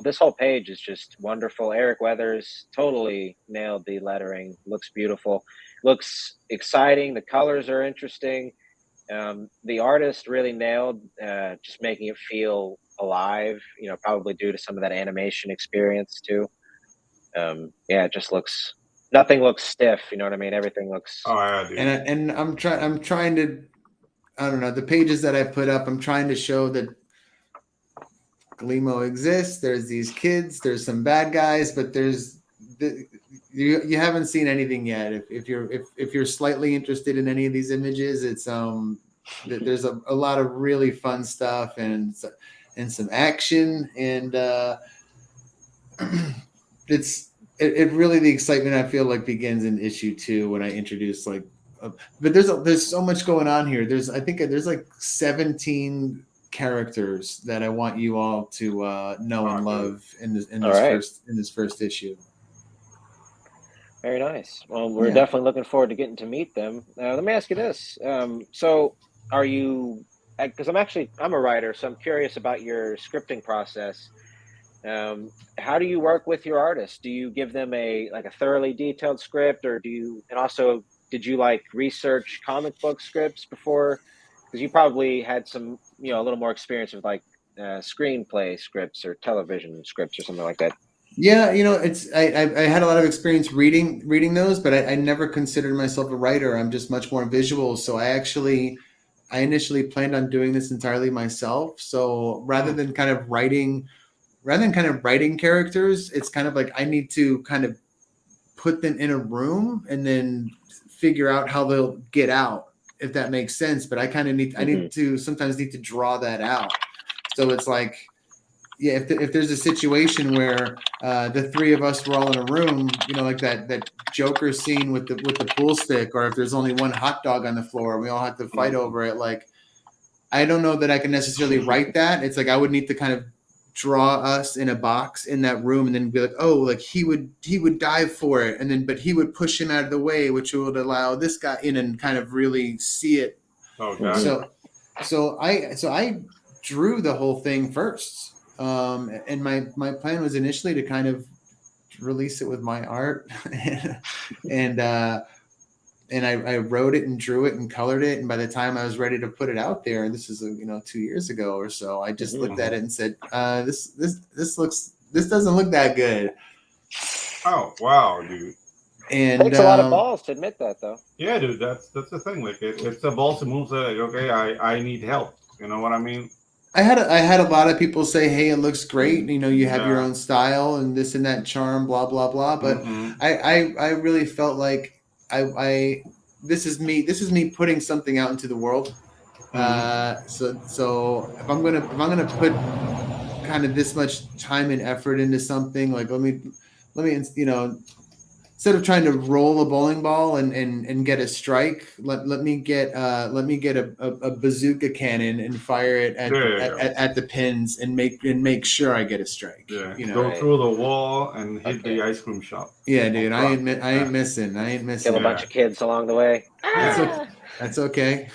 This whole page is just wonderful. Eric Weathers totally nailed the lettering. Looks beautiful. Looks exciting. The colors are interesting. The artist really nailed just making it feel alive. Probably due to some of that animation experience too. It just looks. Nothing looks stiff, you know what I mean? Everything looks. Oh, yeah, dude. And I'm trying to, I don't know, the pages that I put up. I'm trying to show that Gleemo exists. There's these kids. There's some bad guys, but you haven't seen anything yet. If you're slightly interested in any of these images, it's there's a lot of really fun stuff and some action, and it really, the excitement I feel like begins in issue 2 when I introduce but there's so much going on here. I think there's like 17 characters that I want you all to know and love in this first issue. Very nice. Well, we're definitely looking forward to getting to meet them. Let me ask you this. So are you, because I'm a writer, so I'm curious about your scripting process. How do you work with your artists? Do you give them a thoroughly detailed script, or did you like research comic book scripts before? Because you probably had some, a little more experience with screenplay scripts or television scripts or something like that. Yeah, I had a lot of experience reading those, but I never considered myself a writer. I'm just much more visual. So I initially planned on doing this entirely myself. So rather than kind of writing characters, it's kind of like I need to kind of put them in a room and then figure out how they'll get out, if that makes sense. But I kind of sometimes need to draw that out. So it's like, yeah, if there's a situation where the three of us were all in a room, like that Joker scene with the pool stick, or if there's only one hot dog on the floor and we all have to fight over it, I don't know that I can necessarily write that. It's like I would need to kind of draw us in a box in that room and then be like, oh, like he would dive for it, and then but he would push him out of the way, which would allow this guy in and kind of really see it. Okay. So I drew the whole thing first. And my plan was initially to kind of release it with my art, and I wrote it and drew it and colored it. And by the time I was ready to put it out there, and this is 2 years ago or so, I just looked at it and said, this doesn't look that good. Oh wow, dude! And it takes a lot of balls to admit that, though. Yeah, dude, that's the thing. Like it's a balls to move. Say, okay, I need help. You know what I mean? I had a lot of people say, "Hey, it looks great. You have your own style and this and that charm, blah blah blah." But I really felt like this is me putting something out into the world. So if I'm gonna put kind of this much time and effort into something, like let me instead of trying to roll a bowling ball and get a strike, let me get a bazooka cannon and fire it at the pins and make sure I get a strike. Yeah, go through the wall and hit the ice cream shop. Yeah, dude, I ain't missing. Kill a bunch of kids along the way. That's okay.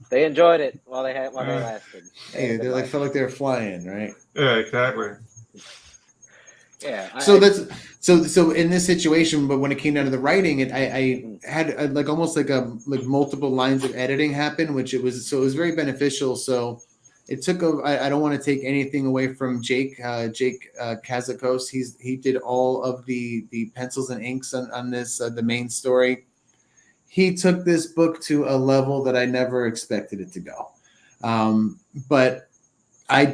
They enjoyed it while they lasted. Hey, they felt like they were flying, right? Yeah, exactly. Yeah. So in this situation, but when it came down to the writing, I had almost like multiple lines of editing happen, which it was very beneficial. So it took I don't want to take anything away from Jake Kazakos. He did all of the pencils and inks on this, the main story. He took this book to a level that I never expected it to go. But I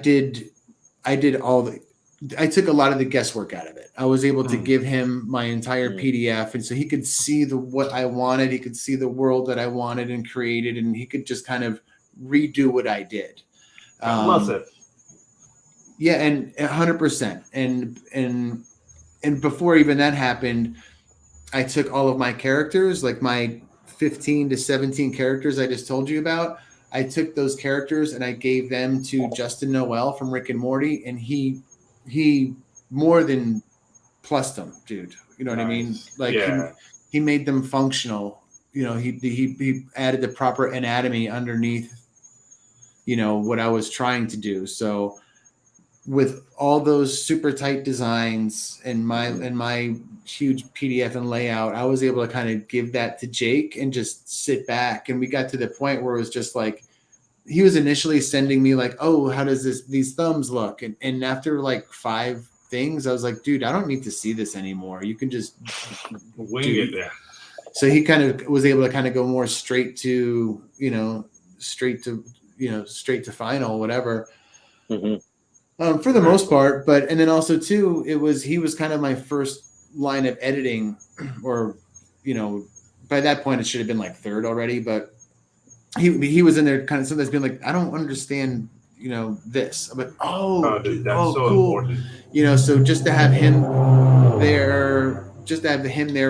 took a lot of the guesswork out of it. I was able to give him my entire PDF, and so he could see what I wanted. He could see the world that I wanted and created, and he could just kind of redo what I did. Love it. Yeah, and 100%. And before even that happened, I took all of my characters, like my 15 to 17 characters I just told you about. I took those characters and I gave them to Justin Noel from Rick and Morty, and he more than plussed them, dude. You know what I mean? Like he made them functional. He added the proper anatomy underneath, what I was trying to do. So with all those super tight designs and my huge PDF and layout, I was able to kind of give that to Jake and just sit back. And we got to the point where it was just like, he was initially sending me like, oh, how does these thumbs look? And after like 5 things, I was like, dude, I don't need to see this anymore. You can just wing it there. So he kind of was able to kind of go more straight to final, whatever. For the most part, and then also too, he was kind of my first line of editing, or, by that point it should have been like third already, but he was in there kind of sometimes being like, I don't understand, this. I'm like, dude, that's oh, so cool. important. So just to have him there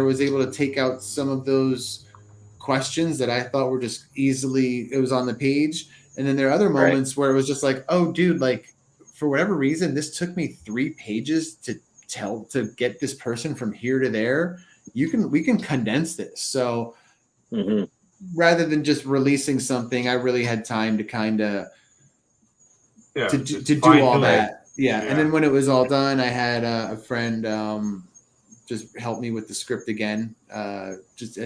was able to take out some of those questions that I thought were just easily, it was on the page. And then there are other moments where it was just like, oh, dude, like, for whatever reason, this took me 3 pages to get this person from here to there. We can condense this. So rather than just releasing something, I really had time to kind of to do all that. Yeah. And then when it was all done, I had a friend just help me with the script again. And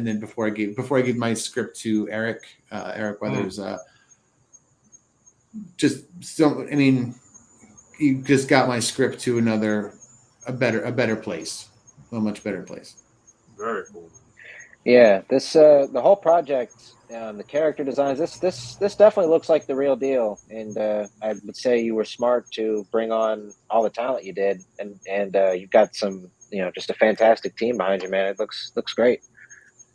then before I gave my script to Eric Weathers, he just got my script to a better place, a much better place. Very cool. Yeah, this the whole project, the character designs. This definitely looks like the real deal, and I would say you were smart to bring on all the talent you did, and you've got some, just a fantastic team behind you, man. It looks great.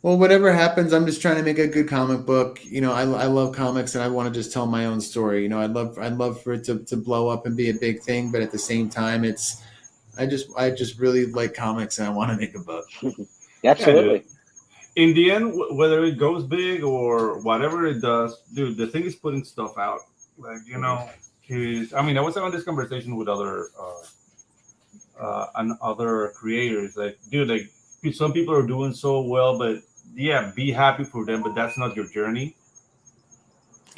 Well, whatever happens, I'm just trying to make a good comic book. I love comics, and I want to just tell my own story. I'd love for it to blow up and be a big thing, but at the same time, I just really like comics, and I want to make a book. Absolutely. In the end, whether it goes big or whatever it does, dude, the thing is putting stuff out. Like, because I was having this conversation with other creators. Like, dude, like, some people are doing so well, but yeah, be happy for them, but that's not your journey.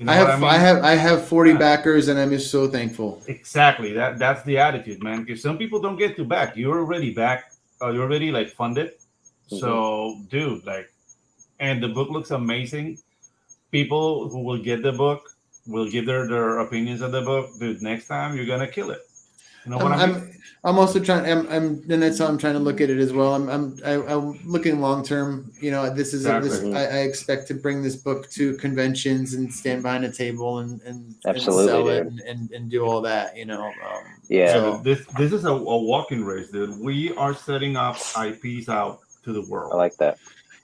I have 40 backers, and I'm just so thankful. Exactly. That's the attitude, man. Because some people don't get to back. You're already back. You're already like funded. So, dude, like, and the book looks amazing. People who will get the book will give their opinions of the book. Dude, next time you're gonna kill it. You know what I mean? I'm also trying. And that's how I'm trying to look at it as well. I'm looking long term. This is I expect to bring this book to conventions and stand behind a table and sell it and do all that. Yeah. So this is a walking race, dude. We are setting up IPs out to the world. I like that.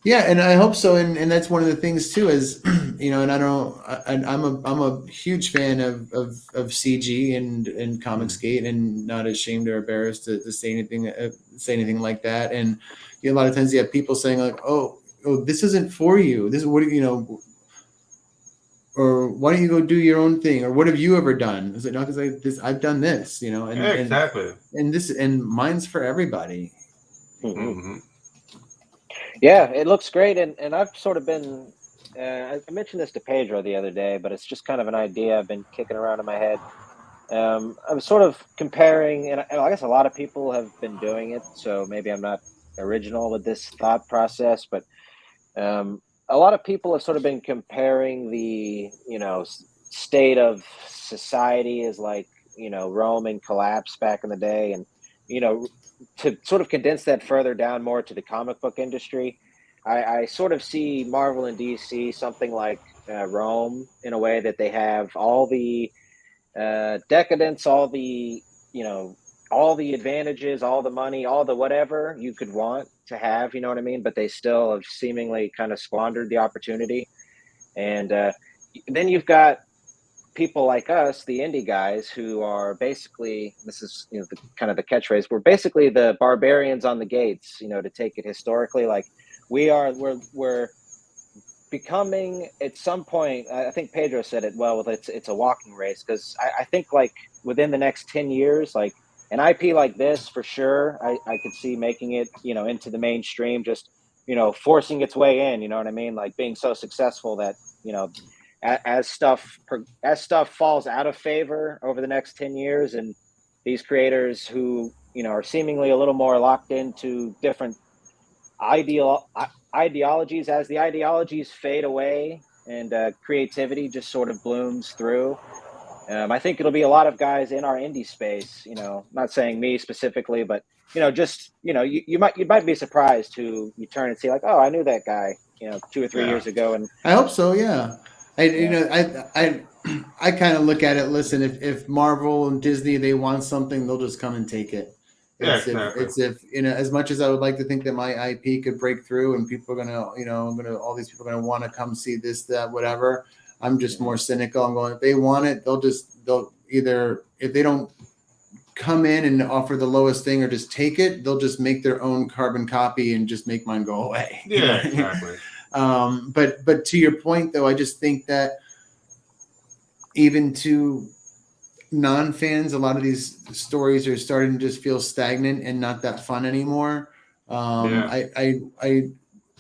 Yeah, and I hope so, and that's one of the things too. Is and I'm a huge fan of CG and PumSpak, and not ashamed or embarrassed to say anything like that. And a lot of times you have people saying like, oh, this isn't for you. This is what or why don't you go do your own thing? Or what have you ever done? It's like, no, because I've done this, and exactly. And mine's for everybody. Yeah, it looks great, and I've sort of been. I mentioned this to Pedro the other day, but it's just kind of an idea I've been kicking around in my head. I was sort of comparing, and I guess a lot of people have been doing it, so maybe I'm not original with this thought process, but a lot of people have sort of been comparing the state of society as like Rome in collapse back in the day, and to sort of condense that further down more to the comic book industry, I sort of see Marvel and DC something like Rome, in a way that they have all the decadence, all the advantages, all the money, all the whatever you could want to have, you know what I mean? But they still have seemingly kind of squandered the opportunity. And then you've got people like us, the indie guys, who are basically, this is the kind of the catchphrase, we're basically the barbarians on the gates, to take it historically. Like we're becoming, at some point, I think Pedro said it well, it's a walking race, because I think like within the next 10 years, like an IP like this, for sure, I could see making it into the mainstream, just forcing its way in, you know what I mean, like being so successful that as stuff falls out of favor over the next 10 years, and these creators who are seemingly a little more locked into different ideologies, as the ideologies fade away and creativity just sort of blooms through, I think it'll be a lot of guys in our indie space, not saying me specifically, but just you might be surprised who you turn and see like, oh, I knew that guy 2 or 3 years ago. And I hope so. Yeah. I kind of look at it. Listen, if Marvel and Disney they want something, they'll just come and take it. It's if as much as I would like to think that my IP could break through and people are gonna all these people are gonna want to come see this, that, whatever. I'm just more cynical. I'm going, if they want it, they'll either, if they don't come in and offer the lowest thing or just take it, they'll just make their own carbon copy and just make mine go away. Yeah, exactly. But to your point though, I just think that even to non-fans, a lot of these stories are starting to just feel stagnant and not that fun anymore. I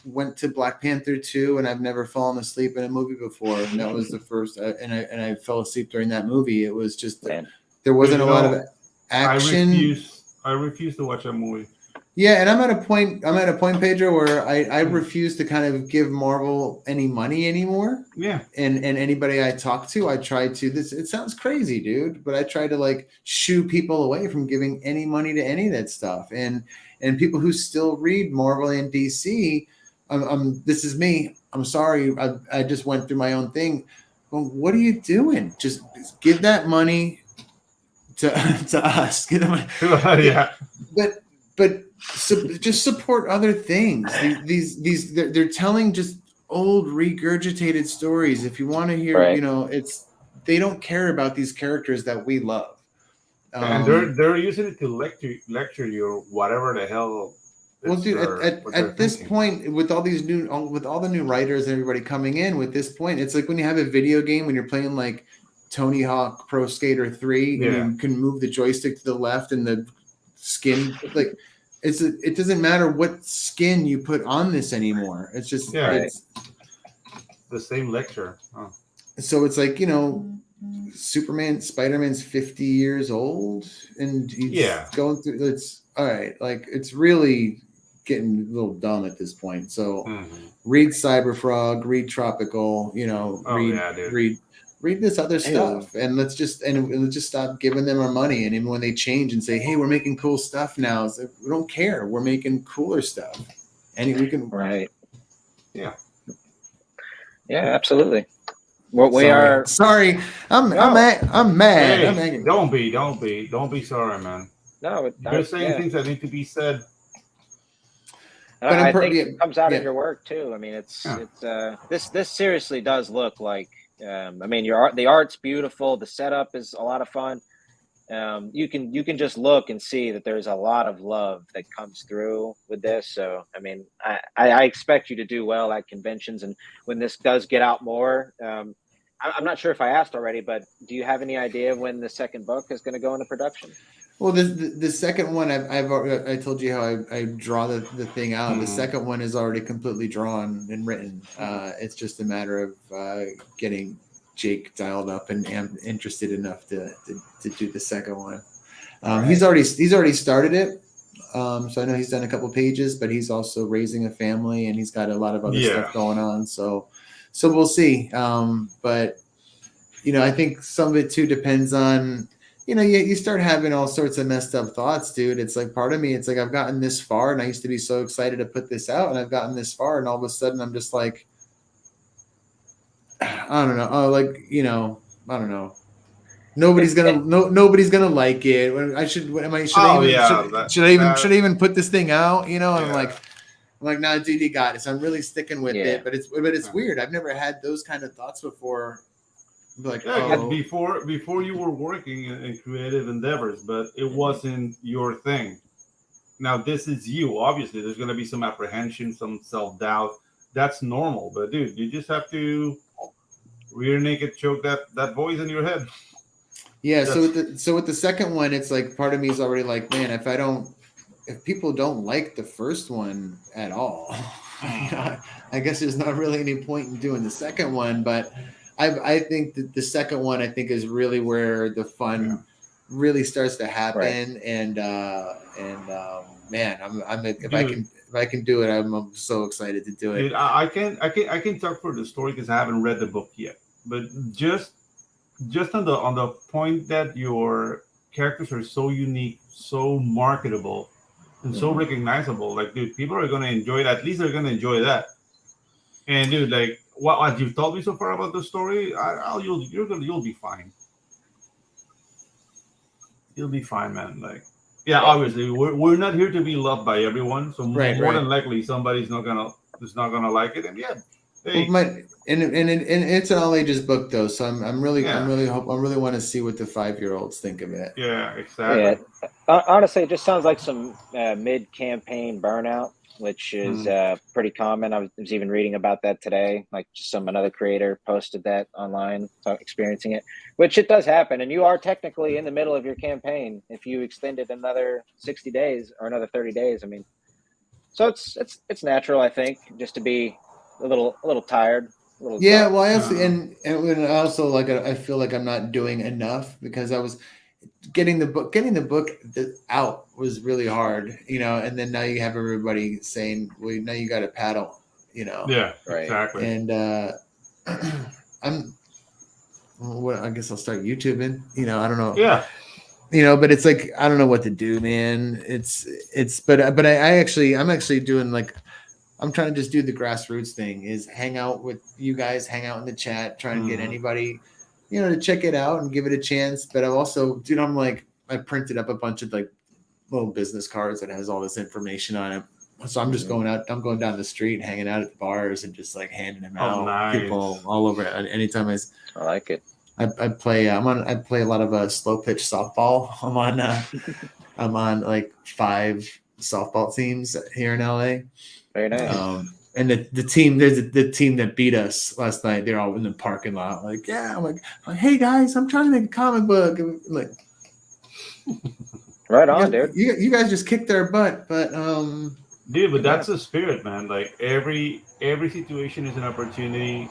went to Black Panther 2 and I've never fallen asleep in a movie before. And that was the first, and I fell asleep during that movie. It was just, there wasn't a lot of action. I refuse to watch that movie. Yeah, and I'm at a point, Pedro, where I refuse to kind of give Marvel any money anymore. Yeah. And anybody I talk to, I try to, it sounds crazy, dude, but I try to like shoo people away from giving any money to any of that stuff. And people who still read Marvel and DC, this is me. I'm sorry. I just went through my own thing. Well, what are you doing? Just give that money to us. Give them money. Yeah. But just support other things. They're telling just old regurgitated stories. If you want to hear, they don't care about these characters that we love. And they're using it to lecture you or whatever the hell. Well, dude, at this point, with all the new writers and everybody coming in, with this point, it's like when you have a video game when you're playing like Tony Hawk Pro Skater 3, and you can move the joystick to the left and the skin, like it doesn't matter what skin you put on this anymore. It's just it's the same lecture. Oh. So it's like, Spider-Man's 50 years old and he's going through, it's all right, like it's really getting a little dumb at this point. So read Cyberfrog, read Tropical, read this other stuff, and let's just stop giving them our money. And even when they change and say, "Hey, we're making cool stuff now," it's like, we don't care. We're making cooler stuff, and we can yeah, absolutely. What we are sorry, I'm mad. Hey, I'm angry. Don't be sorry, man. No, you're saying things that need to be said. But I think it comes out of your work too. I mean, it's this seriously does look like. The art's beautiful. The setup is a lot of fun. You can just look and see that there's a lot of love that comes through with this. So, I mean, I expect you to do well at conventions, and when this does get out more, I'm not sure if I asked already, but do you have any idea when the second book is going to go into production? Well, the second one, I told you how I draw the thing out. Mm-hmm. The second one is already completely drawn and written. It's just a matter of getting Jake dialed up and interested enough to do the second one. He's already started it. So I know he's done a couple pages, but he's also raising a family and he's got a lot of other stuff going on. So we'll see. But I think some of it too depends on. You start having all sorts of messed up thoughts, dude. It's like part of me, it's like I've gotten this far and I used to be so excited to put this out and I've gotten this far and all of a sudden I'm just like, I don't know. Oh, like, I don't know. Nobody's gonna like it. Should I even put this thing out? And I'm like, nah, dude, you got it. So I'm really sticking with it. But it's weird. I've never had those kind of thoughts before. Like before you were working in creative endeavors, but it wasn't your thing. Now this is you. Obviously, there's going to be some apprehension, some self-doubt. That's normal. But dude, you just have to rear naked choke that voice in your head. Yeah. So with the second one, it's like part of me is already like, man, if people don't like the first one at all, I guess there's not really any point in doing the second one, but. I think that the second one, is really where the fun really starts to happen, and man, if I can do it, I'm so excited to do it. Dude, I can talk for the story because I haven't read the book yet, but just on the point that your characters are so unique, so marketable, and so recognizable. Like, dude, people are gonna enjoy that. At least they're gonna enjoy that. And dude, like what you've told me so far about the story, you'll be fine. You'll be fine, man. Like, yeah, obviously, we're not here to be loved by everyone. So more than likely, somebody's not gonna like it. And yeah, hey. And it's an all ages book though, so I'm really want to see what the 5-year-olds think of it. Yeah, exactly. Yeah. Honestly, it just sounds like some mid-campaign burnout, which is pretty common. I was even reading about that today. Like another creator posted that online, experiencing it, which it does happen. And you are technically in the middle of your campaign if you extended another 60 days or another 30 days. I mean, so it's natural, I think, just to be a little tired. Yeah, well, I also and also like I feel like I'm not doing enough because I was getting the book out was really hard, and then now you have everybody saying, well, now you got to paddle, Yeah, right. Exactly. And I guess I'll start YouTubing, I don't know. Yeah. But it's like, I don't know what to do, man. But I'm actually doing like, I'm trying to just do the grassroots thing, is hang out with you guys, hang out in the chat, try and get anybody, to check it out and give it a chance. But I've also, I'm like, I printed up a bunch of like little business cards that has all this information on it. So I'm just going down the street, hanging out at the bars and just like handing them out. Nice. People all over. Anytime I like it. I play a lot of slow pitch softball. I'm on like 5 softball teams here in LA. Very nice. And the team, there's the team that beat us last night. They're all in the parking lot. Like, yeah, I'm like, hey guys, I'm trying to make a comic book. I'm like, right on, dude. You guys just kicked their butt, but dude, but that's the spirit, man. Like every situation is an opportunity.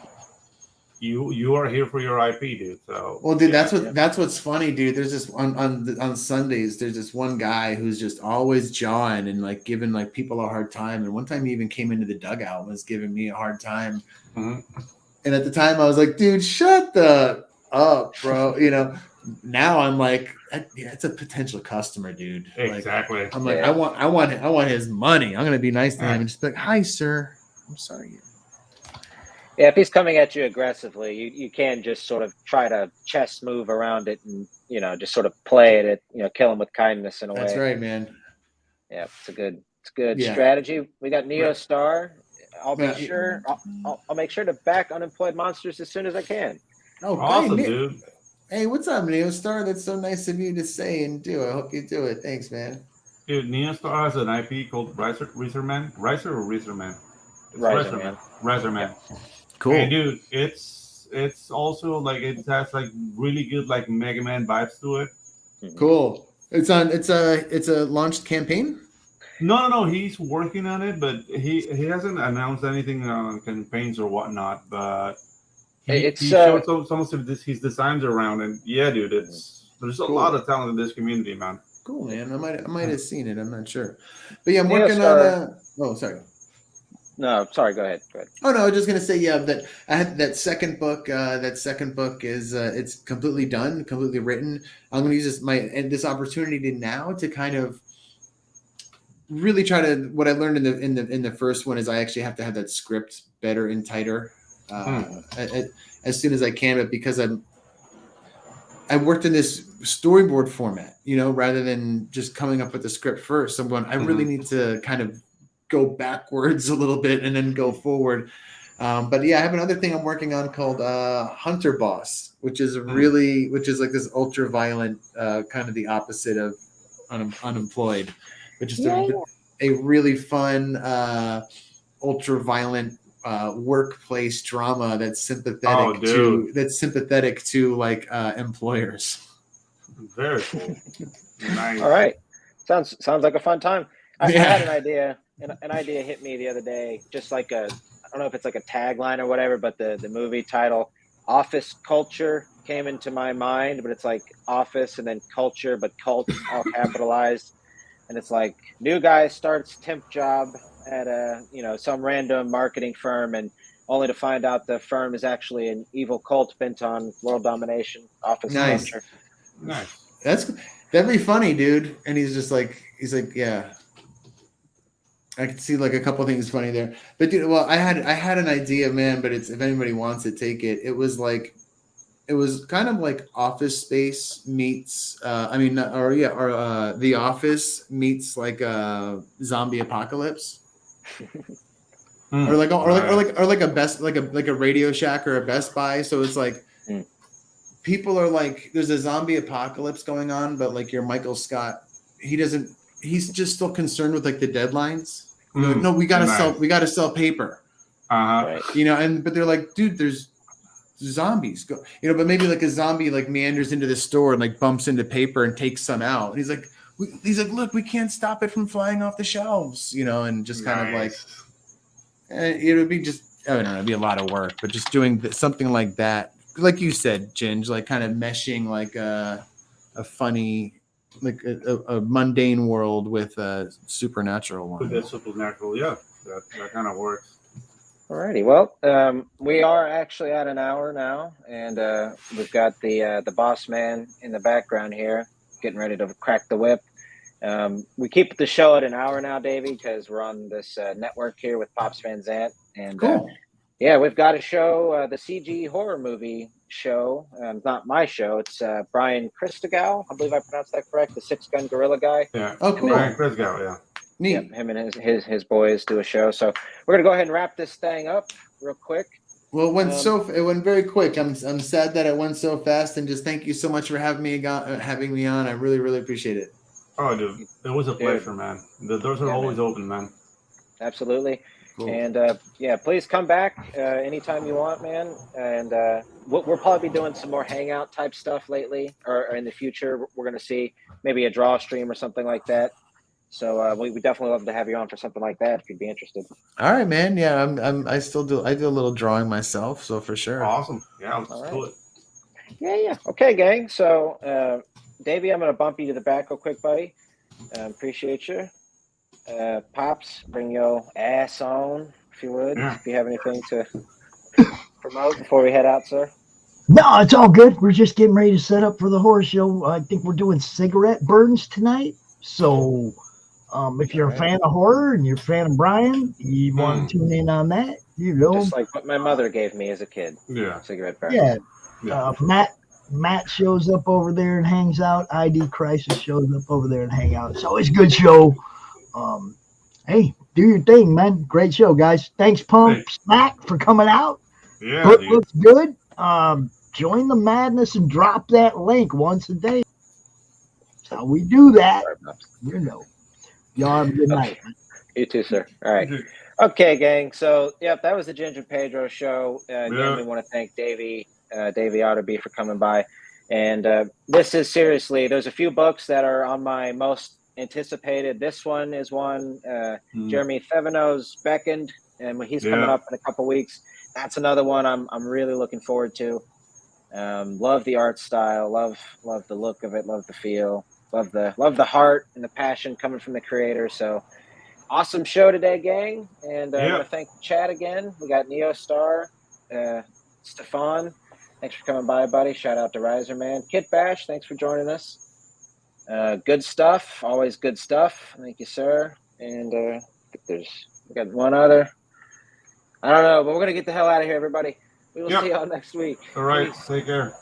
You are here for your IP, dude. So well, dude, that's what's funny, dude. There's this on Sundays. There's this one guy who's just always jawing and like giving like people a hard time. And one time he even came into the dugout and was giving me a hard time. Mm-hmm. And at the time I was like, dude, shut the up, bro. Now I'm like, it's a potential customer, dude. Exactly. Like, I'm like, I want his money. I'm gonna be nice to him and just be like, hi, sir. I'm sorry. Yeah, if he's coming at you aggressively, you can just sort of try to chess move around it and, just sort of play at it, kill him with kindness in a way. That's right, man. Yeah, it's a good strategy. We got Neostar. I'll make sure to back unemployed monsters as soon as I can. Oh, awesome, dude. Hey, what's up, Neostar? That's so nice of you to say and do. I hope you do it. Thanks, man. Dude, Neostar has an IP called Razorman. Riser or Razorman? Razorman. Cool. Hey, dude, it's also like it has like really good like Mega Man vibes to it. Cool. It's a launched campaign. No, he's working on it, but he hasn't announced anything on campaigns or whatnot. But he showed some of his designs around, and yeah, dude, there's a lot of talent in this community, man. Cool, man. I might have seen it. I'm not sure, but yeah, I'm working on. Oh, sorry. No, sorry. Go ahead. Oh no, I was just gonna say that I had that second book. That second book is it's completely done, completely written. I'm gonna use this opportunity now to kind of really try to. What I learned in the first one is I actually have to have that script better and tighter as soon as I can. But because I worked in this storyboard format, rather than just coming up with the script first. I'm going. I really need to kind of go backwards a little bit and then go forward. But yeah, I have another thing I'm working on called Hunter Boss, which is like this ultra violent, kind of the opposite of unemployed, which is a really fun, ultra violent workplace drama that's sympathetic to like employers. Very cool. Nice. All right. Sounds like a fun time. I had an idea. An idea hit me the other day, just like I don't know if it's like a tagline or whatever, but the movie title, Office Culture, came into my mind, but it's like office and then culture, but cult all capitalized. And it's like new guy starts temp job at some random marketing firm, and only to find out the firm is actually an evil cult bent on world domination. Office culture. Nice. That'd be funny, dude. And he's like, yeah. I could see like a couple things funny there. But dude, well, I had an idea, man. But it's if anybody wants it, take it. It was kind of like Office Space meets The Office meets like a zombie apocalypse. Or like a Radio Shack or a Best Buy. So it's like people are like, there's a zombie apocalypse going on, but like your Michael Scott, he's just still concerned with like the deadlines. Like, no, we gotta sell paper. Right. But they're like, dude, there's zombies. But maybe like a zombie like meanders into the store and like bumps into paper and takes some out. And he's like, look, we can't stop it from flying off the shelves. And just kind of like. It would be just, I don't know, it'd be a lot of work, but just doing something like that, like you said, Ginge, like kind of meshing like a funny, like a mundane world with a supernatural one. With that supernatural, yeah, that kind of works. Alrighty, well, we are actually at an hour now, and we've got the boss man in the background here, getting ready to crack the whip. We keep the show at an hour now, Davey, because we're on this network here with Pops Van Zant. And cool. We've got a show, the CG horror movie show. Not my show. It's Brian Christogal. I believe I pronounced that correct. The Six Gun Gorilla guy. Yeah. Oh, cool. Brian Christogal, yeah. Neat. Yep, him and his boys do a show. So we're going to go ahead and wrap this thing up real quick. Well, it went very quick. I'm sad that it went so fast, and just thank you so much for having me on. I really, really appreciate it. Oh, dude, it was a pleasure, man. The doors are always open, man. Absolutely. Cool. And please come back anytime you want, man. And we'll probably be doing some more hangout type stuff lately, or in the future. We're going to see maybe a draw stream or something like that. So we definitely love to have you on for something like that if you'd be interested. All right, man. Yeah, I do a little drawing myself, so for sure. Awesome. Yeah, let's do it. Yeah. Okay, gang. So. Davey, I'm going to bump you to the back real quick, buddy. Appreciate you. Pops, bring your ass on, if you would. Yeah. If you have anything to promote before we head out, sir. No, it's all good. We're just getting ready to set up for the horror show. I think we're doing cigarette burns tonight. So if you're a fan of horror and you're a fan of Brian, you want to tune in on that, Just like what my mother gave me as a kid. Yeah. Cigarette burns. Yeah. Matt shows up over there and hangs out. ID Crisis shows up over there and hang out. It's always a good show. Hey, do your thing, man. Great show, guys. Thanks, PumSpak, for coming out. Yeah, looks good. Join the madness and drop that link once a day. That's how we do that. Y'all have a good night. You too, sir. All right. Okay, gang. So, that was the Ginge Pedro show. Again, we want to thank Davey Otterby for coming by. And this is seriously, there's a few books that are on my most anticipated. This one is one. Jeremy Thevenot's Beckoned, and when he's coming up in a couple weeks, that's another one I'm really looking forward to. Love the art style, love the look of it, love the feel, love the heart and the passion coming from the creator. So awesome show today, gang. And I want to thank the chat again. We got Neo Star, Stefan. Thanks for coming by, buddy. Shout out to Riser, man. Kit Bash, thanks for joining us. Good stuff. Always good stuff. Thank you, sir. And I think we got one other. I don't know, but we're going to get the hell out of here, everybody. We will see y'all next week. All right. Peace. Take care.